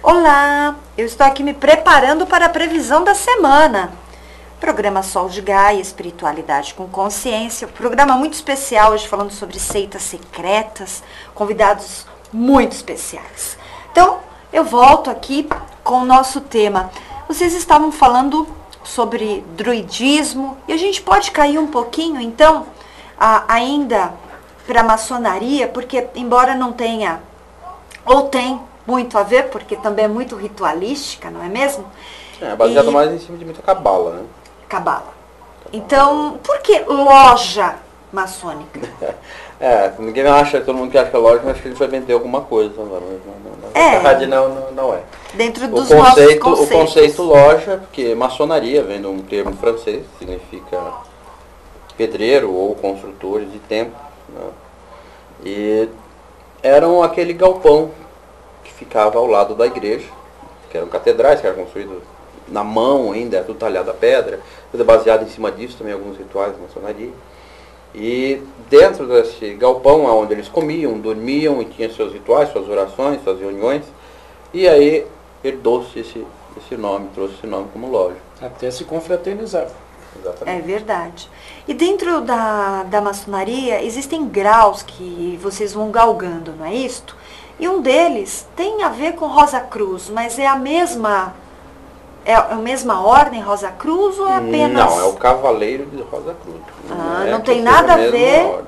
A: Olá, eu estou aqui me preparando para a previsão da semana. Programa Sol de Gaia, Espiritualidade com Consciência. Programa muito especial hoje falando sobre seitas secretas, convidados muito especiais. Então, eu volto aqui com o nosso tema. Vocês estavam falando sobre druidismo e a gente pode cair um pouquinho, então, ainda para a maçonaria, porque embora não tenha, ou tem muito a ver, porque também é muito ritualística, não é mesmo?
D: É baseado mais em cima de muita cabala, né?
A: Cabala. Então, por que loja maçônica?
D: Ninguém acha, todo mundo que acha que é loja, acha que a gente vai vender alguma coisa. Na verdade, não é.
A: Dentro dos nossos conceitos.
D: O conceito loja, porque maçonaria, vem de um termo francês, significa pedreiro ou construtores de templos, né? E eram aquele galpão que ficava ao lado da igreja, que eram catedrais, que eram construídos na mão ainda, tudo talhado a pedra, tudo baseado em cima disso, também alguns rituais de maçonaria. E dentro desse galpão, onde eles comiam, dormiam e tinham seus rituais, suas orações, suas reuniões, e aí herdou-se esse nome, trouxe esse nome como loja.
E: Até se confraternizar.
D: Exatamente.
A: É verdade. E dentro da maçonaria existem graus que vocês vão galgando, não é isto? E um deles tem a ver com Rosa Cruz, mas é a mesma ordem Rosa Cruz ou é apenas...
D: Não, é o Cavaleiro de Rosa Cruz.
A: Não tem nada a ver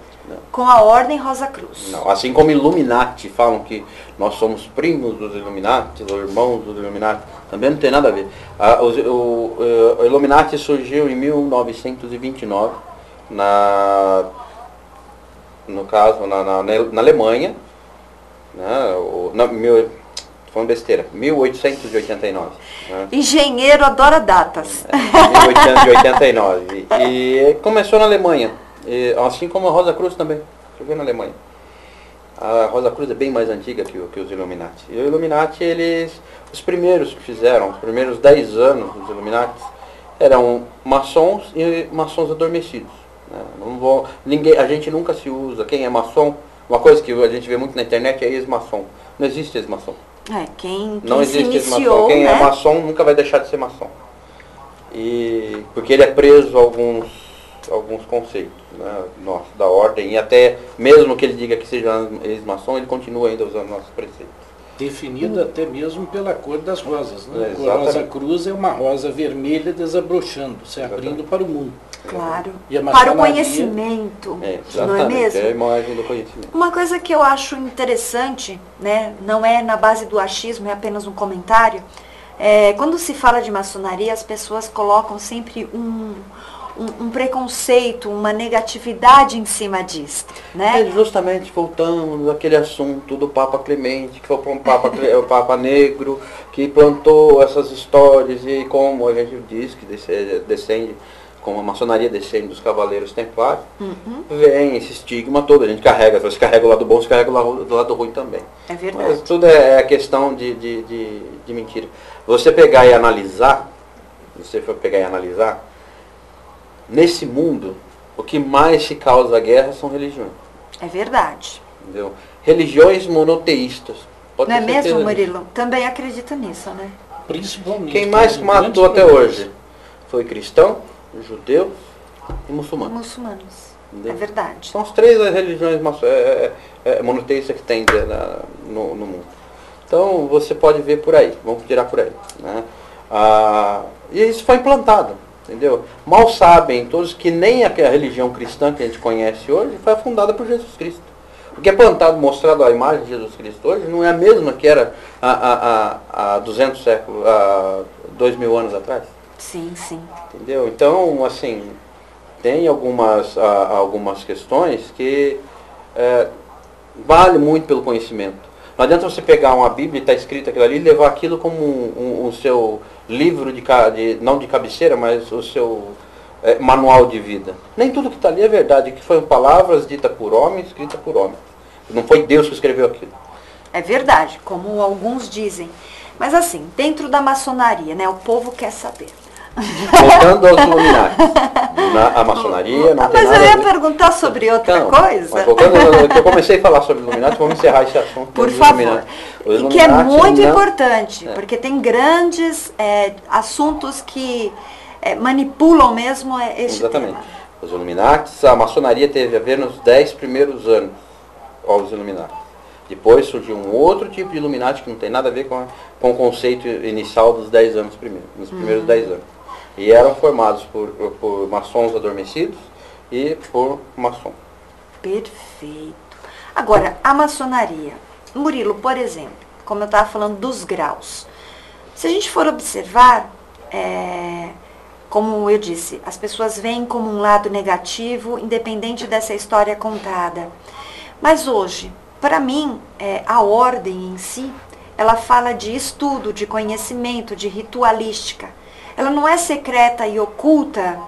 A: com a ordem Rosa Cruz.
D: Não, assim como Illuminati falam que nós somos primos dos Illuminati, ou irmãos dos Illuminati, também não tem nada a ver. O Illuminati surgiu em 1929, no caso, na Alemanha, né, tô falando besteira, 1889. Né?
A: Engenheiro adora datas.
D: 1889. E começou na Alemanha, assim como a Rosa Cruz também, surgiu na Alemanha. A Rosa Cruz é bem mais antiga que os Illuminati. E os Illuminati, os primeiros que fizeram, os primeiros 10 anos dos Illuminati, eram maçons e maçons adormecidos. Né? A gente nunca se usa, quem é maçom, uma coisa que a gente vê muito na internet é ex-maçom. Não existe ex-maçom.
A: Quem
D: não
A: se
D: existe
A: iniciou,
D: ex-maçom. Quem
A: né?
D: é maçom nunca vai deixar de ser maçom. Porque ele é preso a alguns conceitos, né, da ordem, e até mesmo que ele diga que seja ex-maçom, ele continua ainda usando nossos preceitos.
E: Definido até mesmo pela cor das rosas, né? A
D: Exatamente.
E: Rosa Cruz é uma rosa vermelha desabrochando, se abrindo para o mundo.
A: Claro.
E: E a
A: Para o
E: maçonaria...
A: conhecimento, não é
D: Exatamente,
A: mesmo?
D: é a imagem do conhecimento.
A: Uma coisa que eu acho interessante, né, não é na base do achismo, é apenas um comentário, quando se fala de maçonaria, as pessoas colocam sempre um preconceito, uma negatividade em cima disso, né?
D: Justamente voltamos àquele assunto do Papa Clemente, que foi o Papa Negro, que plantou essas histórias, e como a gente diz que descende, como a maçonaria descende dos cavaleiros templários, vem esse estigma todo, a gente carrega, se carrega o lado bom, se carrega o lado ruim também.
A: É verdade.
D: Mas tudo é questão de mentira. Você pegar e analisar, nesse mundo, o que mais se causa guerra são religiões.
A: É verdade.
D: Entendeu? Religiões monoteístas. Pode
A: Não é
D: ter certeza
A: mesmo,
D: disso.
A: Murilo? Também acredito nisso, né?
E: Principalmente.
D: Quem mais matou até hoje foi cristão, judeu e muçulmano.
A: Muçulmanos.
D: Entendeu?
A: É verdade.
D: São as três religiões monoteístas que tem no mundo. Então você pode ver por aí, vamos tirar por aí. Né? E isso foi implantado, entendeu? Mal sabem todos que nem a religião cristã que a gente conhece hoje foi fundada por Jesus Cristo. O que é plantado, mostrado a imagem de Jesus Cristo hoje, não é a mesma que era há 200 séculos, há 2000 anos atrás.
A: Sim, sim.
D: Entendeu? Então, assim, tem algumas questões que vale muito pelo conhecimento. Não adianta você pegar uma Bíblia e está escrito aquilo ali e levar aquilo como o seu livro, não de cabeceira, mas o seu manual de vida. Nem tudo que está ali é verdade, que foram palavras ditas por homem, escritas por homem. Não foi Deus que escreveu aquilo.
A: É verdade, como alguns dizem. Mas assim, dentro da maçonaria, né, o povo quer saber.
D: Voltando aos Illuminati. A maçonaria não tem
A: mas
D: nada
A: eu ia
D: a ver.
A: perguntar sobre outra
D: Não,
A: coisa.
D: Mas voltando, eu comecei a falar sobre Illuminati, vamos encerrar esse assunto.
A: Por
D: dos
A: favor.
D: Illuminati. Os
A: E que é
D: Illuminati
A: muito
D: não-
A: importante, porque tem grandes assuntos que manipulam mesmo este
D: Exatamente.
A: tema.
D: Os Illuminati, a maçonaria teve a ver nos 10 primeiros anos aos Illuminati. Depois surgiu um outro tipo de Illuminati que não tem nada a ver com o conceito inicial dos 10 anos primeiros, nos primeiros 10 anos. E eram formados por maçons adormecidos e por maçom.
A: Perfeito. Agora, a maçonaria. Murilo, por exemplo, como eu estava falando dos graus. Se a gente for observar, como eu disse, as pessoas veem como um lado negativo, independente dessa história contada. Mas hoje, para mim, a ordem em si, ela fala de estudo, de conhecimento, de ritualística. Ela não é secreta e oculta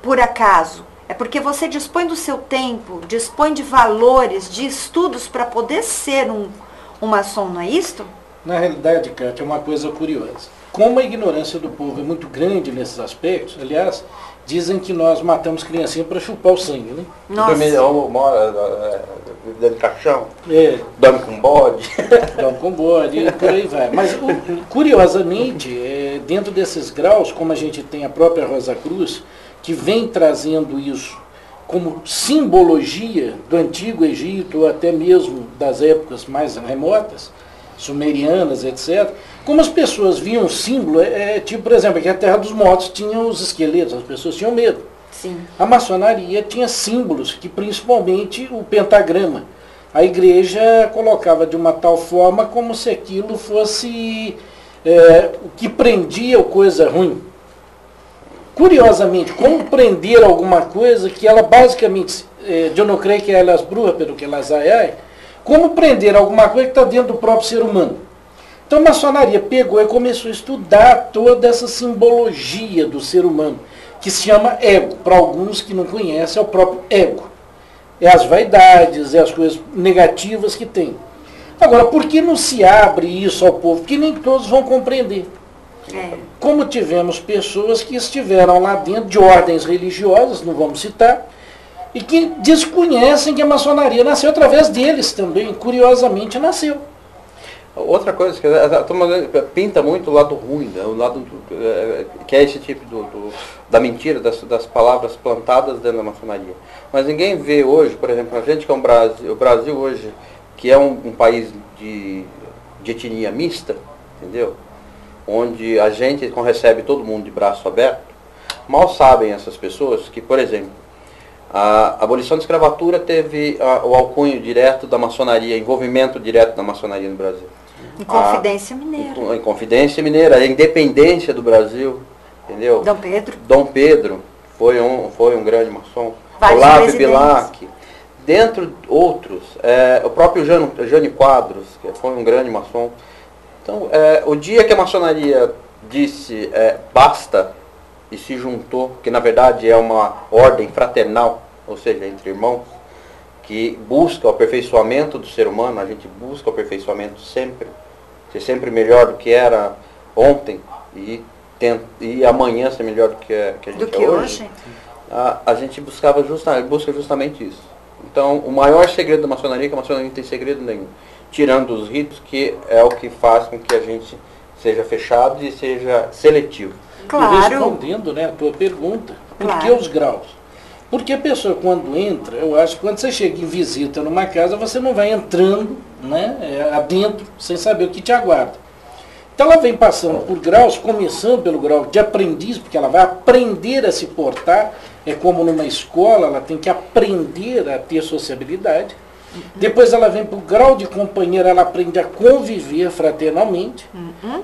A: por acaso. É porque você dispõe do seu tempo, dispõe de valores, de estudos para poder ser um maçom, não é isto?
E: Na realidade, Cátia, é uma coisa curiosa. Como a ignorância do povo é muito grande nesses aspectos, aliás, dizem que nós matamos criancinha para chupar o sangue, né?
A: Nossa.
D: Dando caixão,
E: Dorme
D: com bode.
E: com bode e por aí vai. Mas, curiosamente, dentro desses graus, como a gente tem a própria Rosa Cruz, que vem trazendo isso como simbologia do Antigo Egito, ou até mesmo das épocas mais remotas, sumerianas, etc., como as pessoas viam o símbolo, tipo, por exemplo, aqui a Terra dos Mortos tinha os esqueletos, as pessoas tinham medo.
A: Sim.
E: A maçonaria tinha símbolos, que principalmente o pentagrama. A igreja colocava de uma tal forma como se aquilo fosse o que prendia ou coisa ruim. Curiosamente, como prender alguma coisa que ela basicamente, eu não creio que elas brujas, pelo que elas como prender alguma coisa que está dentro do próprio ser humano. Então a maçonaria pegou e começou a estudar toda essa simbologia do ser humano, que se chama ego. Para alguns que não conhecem, é o próprio ego. É as vaidades, é as coisas negativas que tem. Agora, por que não se abre isso ao povo? Porque nem todos vão compreender. Como tivemos pessoas que estiveram lá dentro de ordens religiosas, não vamos citar, e que desconhecem que a maçonaria nasceu através deles também, curiosamente nasceu.
D: Outra coisa, que a turma pinta muito o lado ruim, né? O lado que é esse tipo da mentira, das palavras plantadas dentro da maçonaria. Mas ninguém vê hoje, por exemplo, a gente que é o Brasil hoje, que é um país de etnia mista, entendeu? Onde a gente recebe todo mundo de braço aberto, mal sabem essas pessoas que, por exemplo, a abolição da escravatura teve o alcunho direto da maçonaria, envolvimento direto da maçonaria no Brasil.
A: Inconfidência Mineira.
D: Inconfidência Mineira, a independência do Brasil, entendeu? Dom Pedro foi um grande maçom. Olavo Bilac, dentre outros, o próprio Jânio Quadros, que foi um grande maçom. Então, o dia que a maçonaria disse basta e se juntou, que na verdade é uma ordem fraternal, ou seja, entre irmãos, que busca o aperfeiçoamento do ser humano, a gente busca o aperfeiçoamento sempre, ser sempre melhor do que era ontem e amanhã ser melhor do que a gente é hoje. A gente busca justamente isso. Então, o maior segredo da maçonaria é que a maçonaria não tem segredo nenhum, tirando os ritos, que é o que faz com que a gente seja fechado e seja seletivo.
A: Claro.
E: E respondendo, né, a tua pergunta, por que os graus? Porque a pessoa quando entra, eu acho que quando você chega em visita numa casa, você não vai entrando, né, adentro sem saber o que te aguarda. Então ela vem passando por graus, começando pelo grau de aprendiz, porque ela vai aprender a se portar, é como numa escola, ela tem que aprender a ter sociabilidade. Depois ela vem para o grau de companheiro, ela aprende a conviver fraternalmente.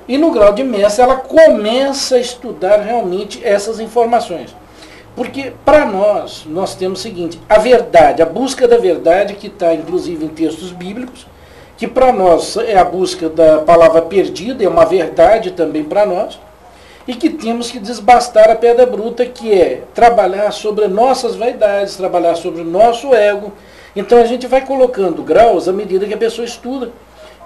E: E no grau de mestre ela começa a estudar realmente essas informações. Porque para nós temos o seguinte, a verdade, a busca da verdade, que está inclusive em textos bíblicos, que para nós é a busca da palavra perdida, é uma verdade também para nós, e que temos que desbastar a pedra bruta, que é trabalhar sobre nossas vaidades, trabalhar sobre o nosso ego. Então a gente vai colocando graus à medida que a pessoa estuda,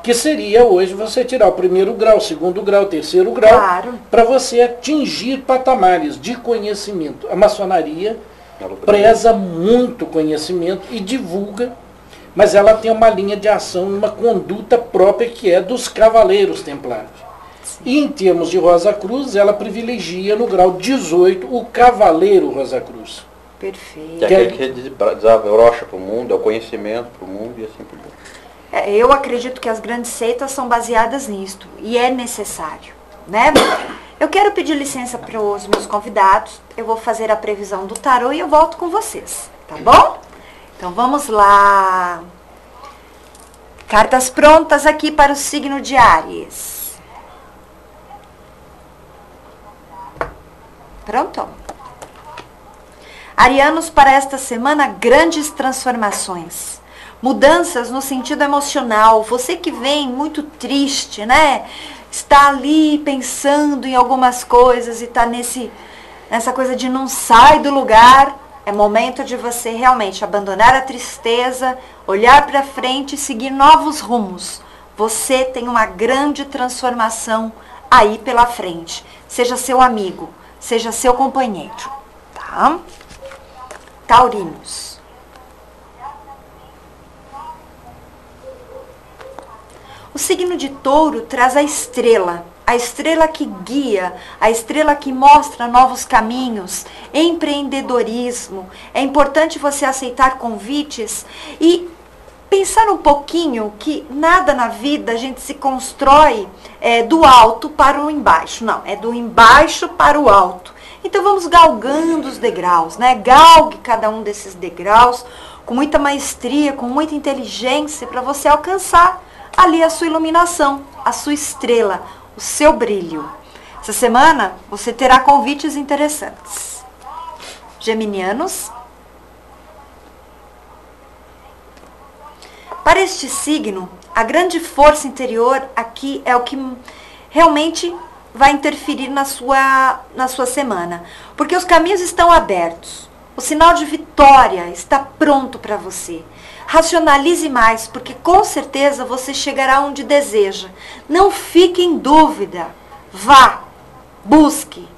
E: que seria hoje você tirar o primeiro grau, o segundo grau, o terceiro grau,
A: Claro.
E: para você atingir patamares de conhecimento. A maçonaria preza muito conhecimento e divulga, mas ela tem uma linha de ação, uma conduta própria que é dos cavaleiros templários. E em termos de Rosa Cruz, ela privilegia no grau 18 o cavaleiro Rosa Cruz.
A: Perfeito.
D: Que é aquele que desabrocha para o mundo, é o conhecimento para o mundo e assim por diante.
A: Eu acredito que as grandes seitas são baseadas nisto, e é necessário, né? Eu quero pedir licença para os meus convidados, eu vou fazer a previsão do tarô e eu volto com vocês, tá bom? Então vamos lá. Cartas prontas aqui para o signo de Áries. Pronto? Arianos, para esta semana, grandes transformações. Mudanças no sentido emocional. Você que vem muito triste, né? Está ali pensando em algumas coisas e está nessa coisa de não sai do lugar. É momento de você realmente abandonar a tristeza, olhar para frente e seguir novos rumos. Você tem uma grande transformação aí pela frente. Seja seu amigo, seja seu companheiro, tá? Taurinos. O signo de Touro traz a estrela que guia, a estrela que mostra novos caminhos, empreendedorismo. É importante você aceitar convites e pensar um pouquinho que nada na vida a gente se constrói do alto para o embaixo. Não, é do embaixo para o alto. Então vamos galgando os degraus, né? Galgue cada um desses degraus com muita maestria, com muita inteligência para você alcançar ali a sua iluminação, a sua estrela, o seu brilho. Essa semana você terá convites interessantes. Geminianos. Para este signo, a grande força interior aqui é o que realmente vai interferir na sua semana. Porque os caminhos estão abertos. O sinal de vitória está pronto para você. Racionalize mais, porque com certeza você chegará onde deseja. Não fique em dúvida. Vá, busque,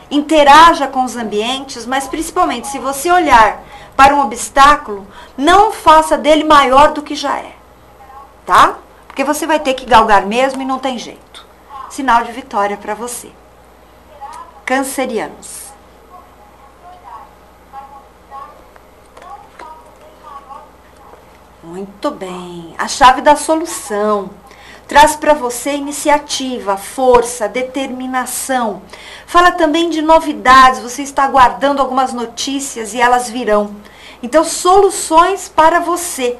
A: interaja com os ambientes, mas principalmente se você olhar para um obstáculo, não faça dele maior do que já é. Tá? Porque você vai ter que galgar mesmo e não tem jeito. Sinal de vitória para você. Cancerianos. Muito bem. A chave da solução traz para você iniciativa, força, determinação. Fala também de novidades. Você está aguardando algumas notícias e elas virão. Então, soluções para você.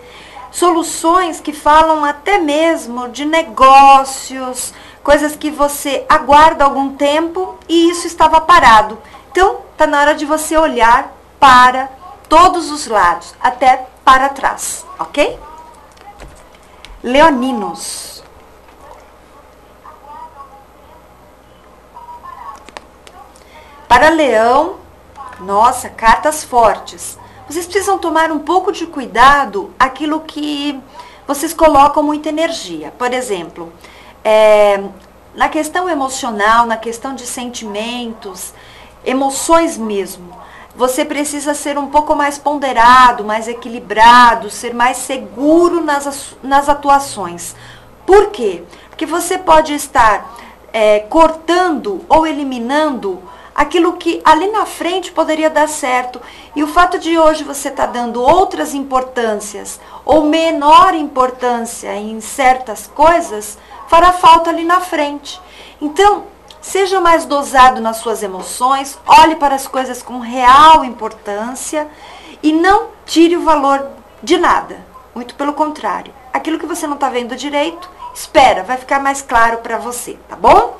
A: Soluções que falam até mesmo de negócios, coisas que você aguarda algum tempo e isso estava parado. Então, está na hora de você olhar para todos os lados, até para trás, ok? Leoninos. Para Leão, nossa, cartas fortes. Vocês precisam tomar um pouco de cuidado aquilo que vocês colocam muita energia. Por exemplo, na questão emocional, na questão de sentimentos, emoções mesmo. Você precisa ser um pouco mais ponderado, mais equilibrado, ser mais seguro nas atuações. Por quê? Porque você pode estar cortando ou eliminando aquilo que ali na frente poderia dar certo. E o fato de hoje você estar dando outras importâncias ou menor importância em certas coisas, fará falta ali na frente. Então, seja mais dosado nas suas emoções, olhe para as coisas com real importância e não tire o valor de nada. Muito pelo contrário. Aquilo que você não está vendo direito, espera, vai ficar mais claro para você, tá bom?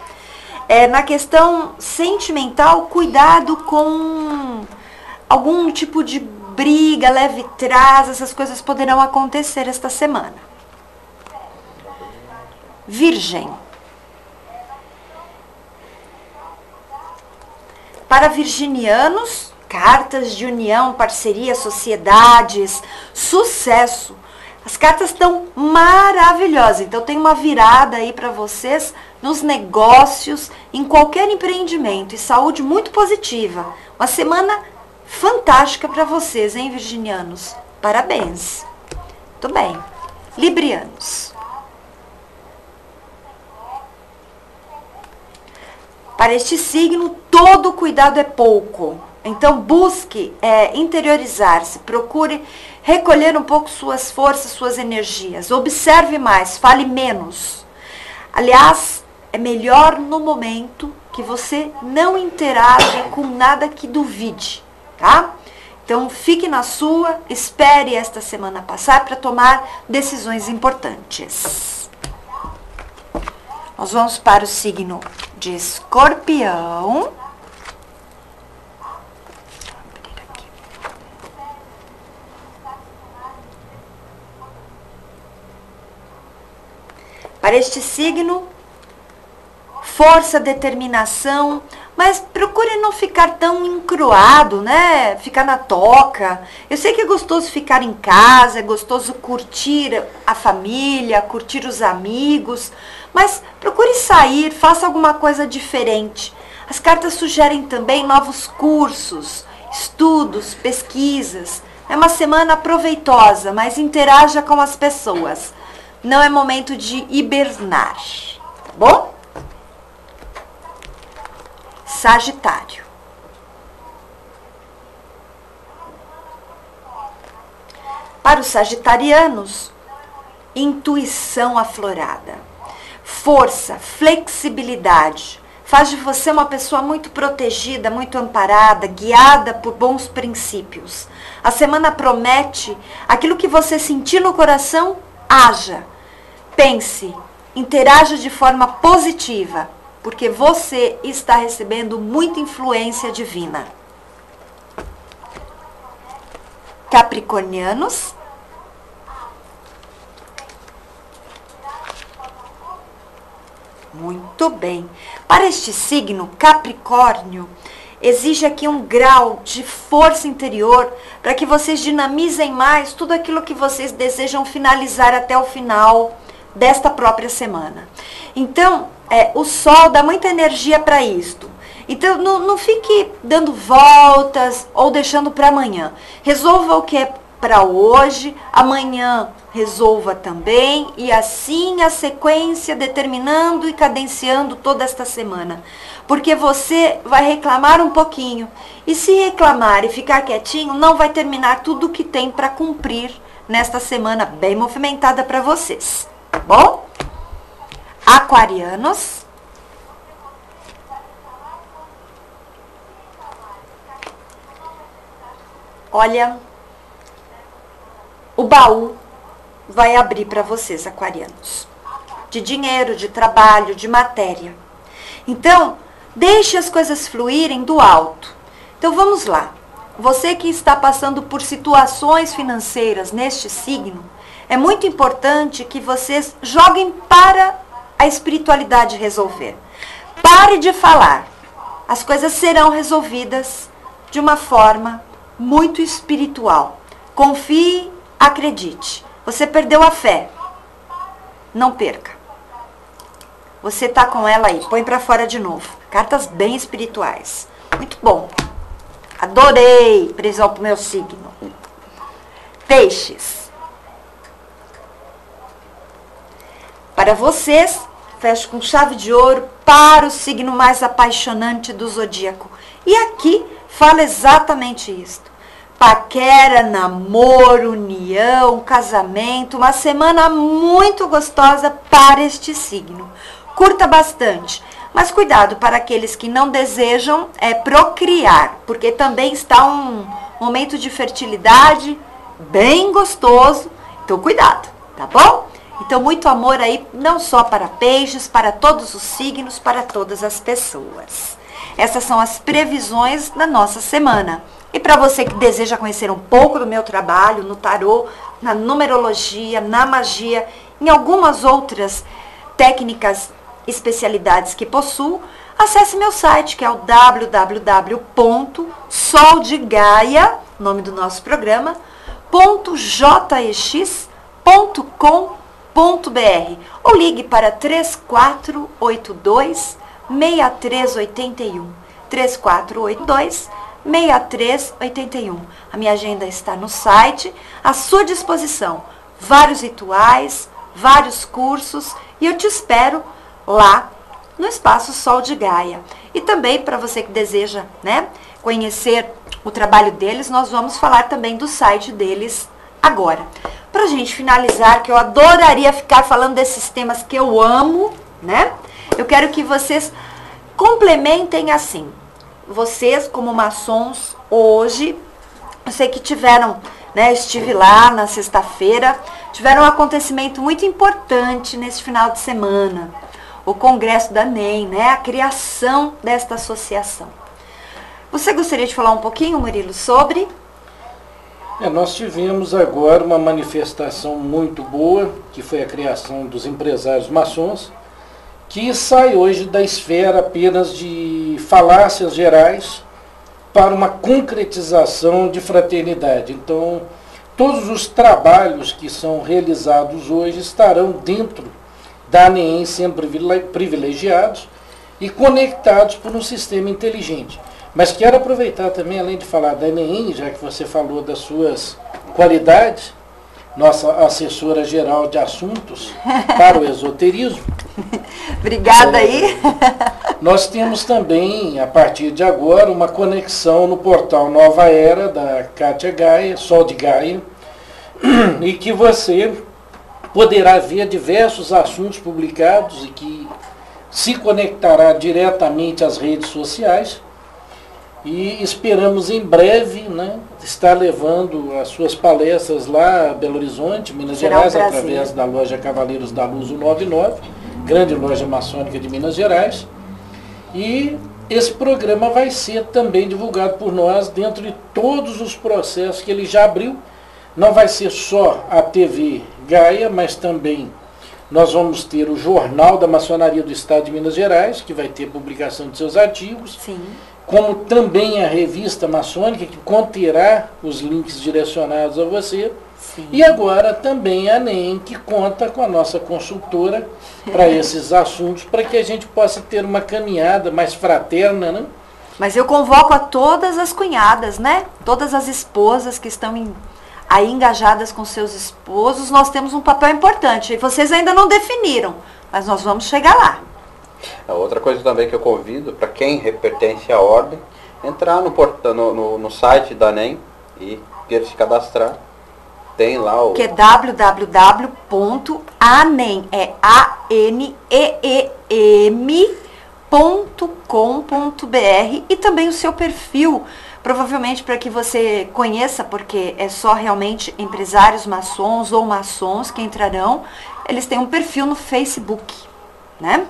A: Na questão sentimental, cuidado com algum tipo de briga, leve trás, essas coisas poderão acontecer esta semana. Virgem. Para virginianos, cartas de união, parceria, sociedades, sucesso. As cartas estão maravilhosas, então tem uma virada aí para vocês nos negócios, em qualquer empreendimento e saúde muito positiva. Uma semana fantástica para vocês, hein, virginianos? Parabéns. Muito bem. Librianos. Para este signo, todo cuidado é pouco. Então, busque interiorizar-se, procure recolher um pouco suas forças, suas energias. Observe mais, fale menos. Aliás, é melhor no momento que você não interaja com nada que duvide, tá? Então, fique na sua, espere esta semana passar para tomar decisões importantes. Nós vamos para o signo de Escorpião. Para este signo, força, determinação, mas procure não ficar tão encruado, né? Ficar na toca. Eu sei que é gostoso ficar em casa, é gostoso curtir a família, curtir os amigos, mas procure sair, faça alguma coisa diferente. As cartas sugerem também novos cursos, estudos, pesquisas. É uma semana proveitosa, mas interaja com as pessoas. Não é momento de hibernar, tá bom? Sagitário. Para os sagitarianos, intuição aflorada, força, flexibilidade, faz de você uma pessoa muito protegida, muito amparada, guiada por bons princípios. A semana promete aquilo que você sentir no coração, haja. Pense, interaja de forma positiva, porque você está recebendo muita influência divina. Capricornianos. Muito bem. Para este signo, Capricórnio, exige aqui um grau de força interior para que vocês dinamizem mais tudo aquilo que vocês desejam finalizar até o final desta própria semana. Então, o sol dá muita energia para isto. Então, não fique dando voltas ou deixando para amanhã. Resolva o que é para hoje, amanhã resolva também, e assim a sequência, determinando e cadenciando toda esta semana. Porque você vai reclamar um pouquinho, e se reclamar e ficar quietinho, não vai terminar tudo o que tem para cumprir nesta semana bem movimentada para vocês. Tá bom? Aquarianos. Olha, o baú vai abrir para vocês, aquarianos. De dinheiro, de trabalho, de matéria. Então, deixe as coisas fluírem do alto. Então, vamos lá. Você que está passando por situações financeiras neste signo, é muito importante que vocês joguem para a espiritualidade resolver. Pare de falar. As coisas serão resolvidas de uma forma muito espiritual. Confie, acredite. Você perdeu a fé. Não perca. Você tá com ela aí. Põe para fora de novo. Cartas bem espirituais. Muito bom. Adorei previsão pro meu signo. Peixes. Para vocês, fecho com chave de ouro para o signo mais apaixonante do zodíaco. E aqui fala exatamente isto. Paquera, namoro, união, casamento, uma semana muito gostosa para este signo. Curta bastante, mas cuidado para aqueles que não desejam procriar, porque também está um momento de fertilidade bem gostoso Então, cuidado, tá bom? Então, muito amor aí, não só para peixes, para todos os signos, para todas as pessoas. Essas são as previsões da nossa semana. E para você que deseja conhecer um pouco do meu trabalho no tarô, na numerologia, na magia, em algumas outras técnicas, especialidades que possuo, acesse meu site, que é o www.soldegaia, nome do nosso programa, .jex.com.br ou ligue para 3482 6381. 3482 6381. A minha agenda está no site, à sua disposição. Vários rituais, vários cursos, e eu te espero lá no Espaço Sol de Gaia. E também para você que deseja, né, conhecer o trabalho deles, nós vamos falar também do site deles agora. Pra gente finalizar, que eu adoraria ficar falando desses temas que eu amo, né? Eu quero que vocês complementem assim. Vocês, como maçons, hoje, eu sei que tiveram, né, estive lá na sexta-feira, tiveram um acontecimento muito importante nesse final de semana. O congresso da NEM, né, a criação desta associação. Você gostaria de falar um pouquinho, Murilo, sobre?
E: Nós tivemos agora uma manifestação muito boa, que foi a criação dos empresários maçons, que sai hoje da esfera apenas de falácias gerais para uma concretização de fraternidade. Então, todos os trabalhos que são realizados hoje estarão dentro da ANEM, sendo privilegiados e conectados por um sistema inteligente. Mas quero aproveitar também, além de falar da ANEM, já que você falou das suas qualidades, nossa assessora geral de assuntos para o esoterismo.
A: Obrigada aí.
E: Nós temos também, a partir de agora, uma conexão no portal Nova Era da Kátia Gaia, Sol de Gaia, e que você poderá ver diversos assuntos publicados e que se conectará diretamente às redes sociais. E esperamos em breve, né, estar levando as suas palestras lá a Belo Horizonte, Minas Gerais, através da loja Cavaleiros da Luz 199, grande loja maçônica de Minas Gerais. E esse programa vai ser também divulgado por nós dentro de todos os processos que ele já abriu. Não vai ser só a TV Gaia, mas também nós vamos ter o Jornal da Maçonaria do Estado de Minas Gerais, que vai ter publicação de seus artigos.
A: Sim.
E: Como também a revista maçônica, que conterá os links direcionados a você.
A: Sim.
E: E agora também a ANEM, que conta com a nossa consultora para esses assuntos, para que a gente possa ter uma caminhada mais fraterna, né?
A: Mas eu convoco a todas as cunhadas, né? Todas as esposas que estão aí engajadas com seus esposos, nós temos um papel importante. E vocês ainda não definiram, mas nós vamos chegar lá.
D: A outra coisa também que eu convido, para quem pertence à ordem, entrar no site da ANEM e querer se cadastrar. Tem lá o...
A: Que é www.anem, é aneem.com.br, e também o seu perfil, provavelmente para que você conheça, porque é só realmente empresários maçons ou maçons que entrarão. Eles têm um perfil no Facebook, né?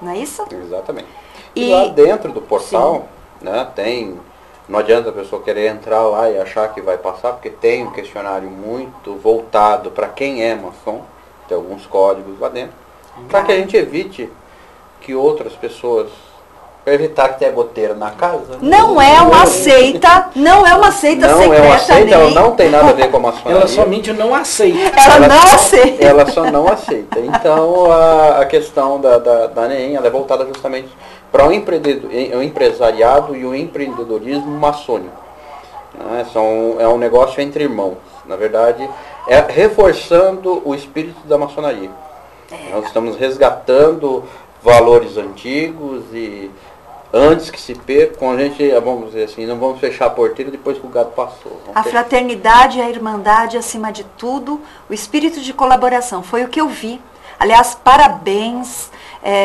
A: Não é isso?
D: Exatamente. E lá dentro do portal, né, tem... Não adianta a pessoa querer entrar lá e achar que vai passar, porque tem um questionário muito voltado para quem é maçom. Tem alguns códigos lá dentro. Para que a gente evite que outras pessoas... Para evitar que tenha goteira na casa.
A: Não é uma seita, não é uma seita secreta.
D: Não é uma seita,
A: nem...
D: ela não tem nada a ver com a maçonaria.
E: Ela somente não aceita.
A: Ela não aceita.
D: Ela só não aceita. Então, a questão da ANEM, ela é voltada justamente para o empresariado e o empreendedorismo maçônico. Né? É um negócio entre irmãos. Na verdade, é reforçando o espírito da maçonaria. Nós estamos resgatando valores antigos e... Antes que se percam, a gente, vamos dizer assim, não vamos fechar a porteira depois que o gado passou.
A: A fraternidade e a irmandade, acima de tudo, o espírito de colaboração, foi o que eu vi. Aliás, parabéns,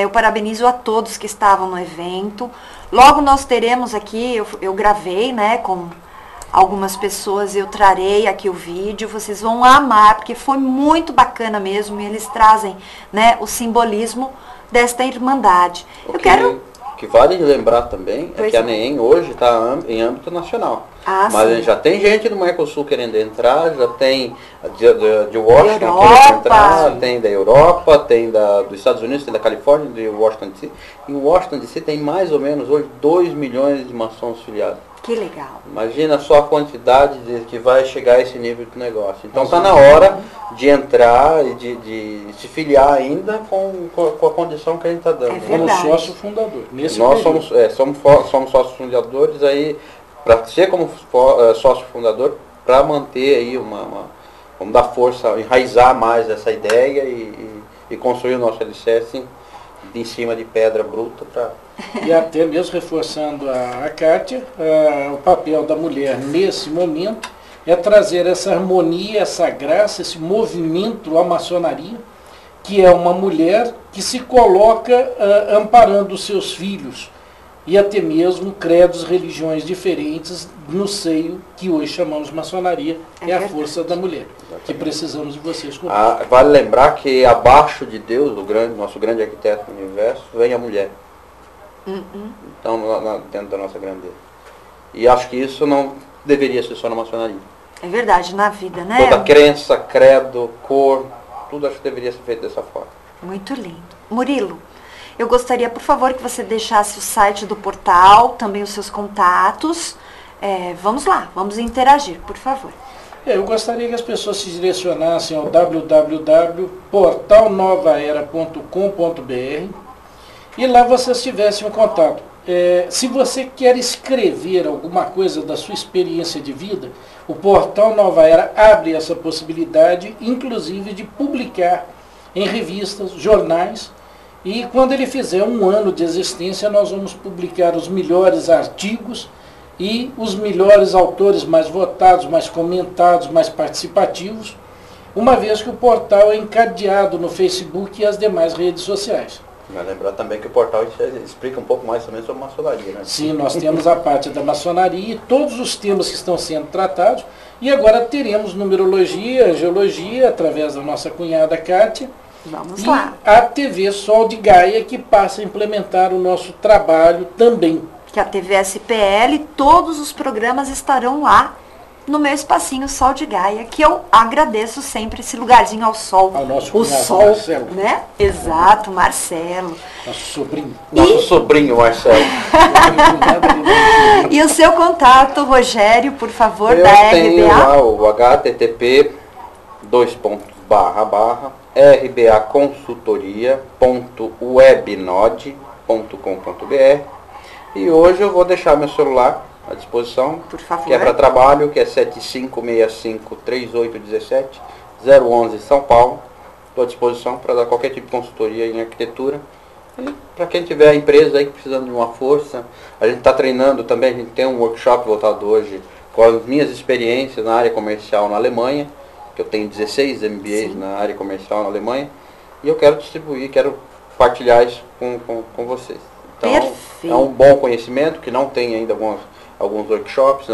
A: eu parabenizo a todos que estavam no evento. Logo nós teremos aqui, eu gravei, né, com algumas pessoas, eu trarei aqui o vídeo, vocês vão amar, porque foi muito bacana mesmo, e eles trazem, né, o simbolismo desta irmandade. Eu quero...
D: O que vale lembrar também é que a NEEM hoje está em âmbito nacional. Mas já tem gente do Mercosul querendo entrar, já tem de Washington querendo entrar, tem da Europa, tem dos Estados Unidos, tem da Califórnia, de Washington DC. Em Washington DC tem mais ou menos hoje 2 milhões de maçons filiados.
A: Que legal.
D: Imagina só a quantidade que vai chegar a esse nível de negócio. Então está na hora de entrar e de se filiar ainda com a condição que a gente está dando.
E: Como sócio fundador.
D: Nós somos sócios fundadores aí, para ser como sócio fundador, para manter aí vamos dar força, enraizar mais essa ideia e construir o nosso alicerce em cima de pedra bruta para...
E: E até mesmo reforçando a Kátia, o papel da mulher nesse momento é trazer essa harmonia, essa graça, esse movimento à maçonaria, que é uma mulher que se coloca amparando os seus filhos e até mesmo credos, religiões diferentes no seio que hoje chamamos maçonaria, é a força da mulher, que precisamos de vocês conosco.
D: Vale lembrar que abaixo de Deus, nosso grande arquiteto do universo, vem a mulher. Então, dentro da nossa grandeza. E acho que isso não deveria ser só na maçonaria.
A: É verdade, na vida, né?
D: Toda crença, credo, cor, tudo acho que deveria ser feito dessa forma.
A: Muito lindo. Murilo, eu gostaria, por favor, que você deixasse o site do portal, também os seus contatos. Vamos lá, vamos interagir, por favor.
E: Eu gostaria que as pessoas se direcionassem ao www.portalnovaera.com.br e lá vocês tivessem um contato. Se você quer escrever alguma coisa da sua experiência de vida, o Portal Nova Era abre essa possibilidade, inclusive de publicar em revistas, jornais, e quando ele fizer 1 ano de existência, nós vamos publicar os melhores artigos e os melhores autores mais votados, mais comentados, mais participativos, uma vez que o portal é encadeado no Facebook e as demais redes sociais.
D: Vai lembrar também que o portal explica um pouco mais também sobre maçonaria, né?
E: Sim, nós temos a parte da maçonaria e todos os temas que estão sendo tratados. E agora teremos numerologia, geologia, através da nossa cunhada Kátia.
A: Vamos lá.
E: A TV Sol de Gaia, que passa a implementar o nosso trabalho também.
A: Que a TV SPL, todos os programas estarão lá no meu espacinho Sol de Gaia, que eu agradeço sempre esse lugarzinho ao sol.
E: Ao nosso
A: o
E: cunhado
A: sol,
E: Marcelo.
A: Né? Exato, Marcelo.
E: Nosso sobrinho.
D: Nosso sobrinho, Marcelo.
A: E o seu contato, Rogério, por favor,
D: eu
A: da RBA?
D: Eu tenho lá o http://rbaconsultoria.webnode.com.br e hoje eu vou deixar meu celular à disposição,
A: por favor,
D: que é para trabalho, que é 7565-3817, 011 São Paulo. Estou à disposição para dar qualquer tipo de consultoria em arquitetura. E para quem tiver a empresa aí precisando de uma força, a gente está treinando também, a gente tem um workshop voltado hoje com as minhas experiências na área comercial na Alemanha, que eu tenho 16 MBAs na área comercial na Alemanha, e eu quero distribuir, quero partilhar isso com vocês. Então,
A: perfeito.
D: É um bom conhecimento, que não tem ainda alguns workshops,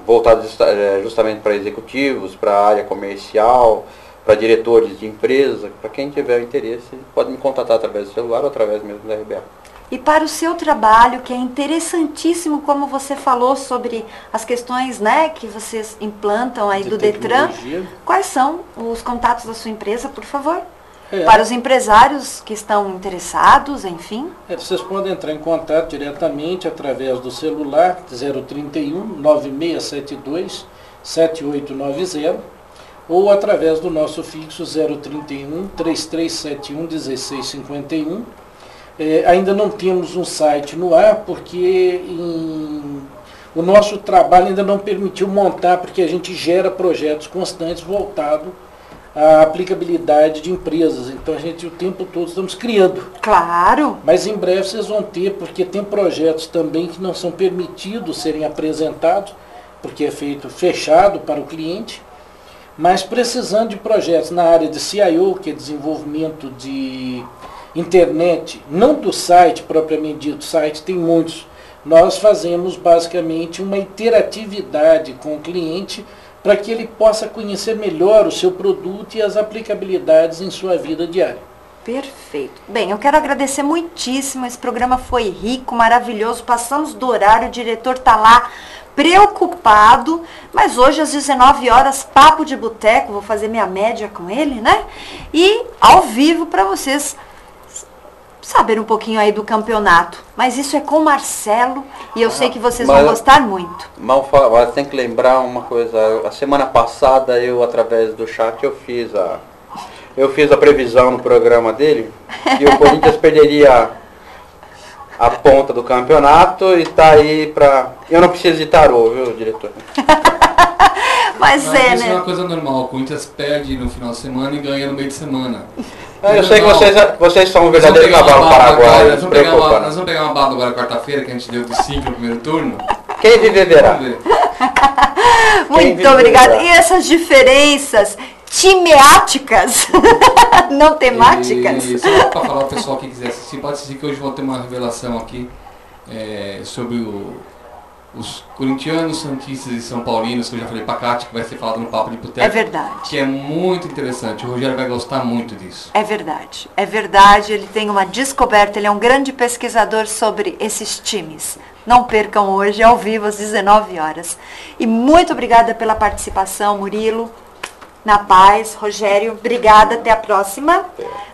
D: voltados justamente para executivos, para a área comercial, para diretores de empresa. Para quem tiver interesse, pode me contatar através do celular ou através mesmo da RBA.
A: E para o seu trabalho, que é interessantíssimo, como você falou sobre as questões, né, que vocês implantam aí do Detran, quais são os contatos da sua empresa, por favor? Para os empresários que estão interessados, enfim.
E: Vocês podem entrar em contato diretamente através do celular 031 9672 7890 ou através do nosso fixo 031 3371 1651. Ainda não temos um site no ar porque o nosso trabalho ainda não permitiu montar, porque a gente gera projetos constantes voltados a aplicabilidade de empresas. Então a gente o tempo todo estamos criando.
A: Claro.
E: Mas em breve vocês vão ter, porque tem projetos também que não são permitidos serem apresentados, porque é feito fechado para o cliente. Mas precisando de projetos na área de CIO, que é desenvolvimento de internet, não do site propriamente dito, site tem muitos, nós fazemos basicamente uma interatividade com o cliente para que ele possa conhecer melhor o seu produto e as aplicabilidades em sua vida diária.
A: Perfeito. Bem, eu quero agradecer muitíssimo. Esse programa foi rico, maravilhoso. Passamos do horário, o diretor está lá preocupado, mas hoje às 19 horas, papo de boteco, vou fazer minha média com ele, né? E ao vivo para vocês saberem um pouquinho aí do campeonato. Mas isso é com o Marcelo e eu sei que vocês vão gostar muito.
D: Mas tem que lembrar uma coisa, a semana passada eu, através do chat, eu fiz a previsão no programa dele que o Corinthians perderia a ponta do campeonato e tá aí pra... Eu não preciso de tarô, viu, diretor?
A: Mas
C: isso
A: né?
C: é uma coisa normal. O Corinthians perde no final de semana e ganha no meio de semana.
D: Eu sei que vocês são um verdadeiro cavalo paraguaio.
C: Nós vamos pegar uma bala agora quarta-feira, que a gente deu de 5 no primeiro turno.
D: Quem viver verá.
A: Muito obrigada. E essas diferenças timeáticas, não temáticas.
C: E só para falar o pessoal que quiser assistir, pode assistir que hoje vou ter uma revelação aqui sobre os corintianos, santistas e são paulinos, que eu já falei pra Cátia, que vai ser falado no Papo de Boteco.
A: É verdade.
C: Que é muito interessante. O Rogério vai gostar muito disso.
A: É verdade. É verdade. Ele tem uma descoberta, ele é um grande pesquisador sobre esses times. Não percam hoje, ao vivo, às 19 horas. E muito obrigada pela participação, Murilo. Na paz, Rogério, obrigada, até a próxima.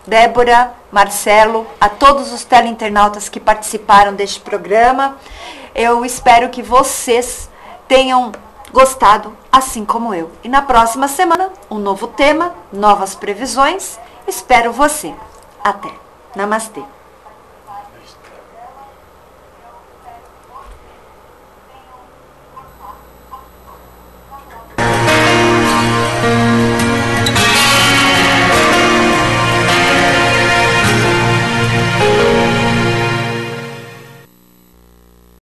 A: Débora, Marcelo, a todos os teleinternautas que participaram deste programa. Eu espero que vocês tenham gostado, assim como eu. E na próxima semana, um novo tema, novas previsões. Espero você. Até. Namastê.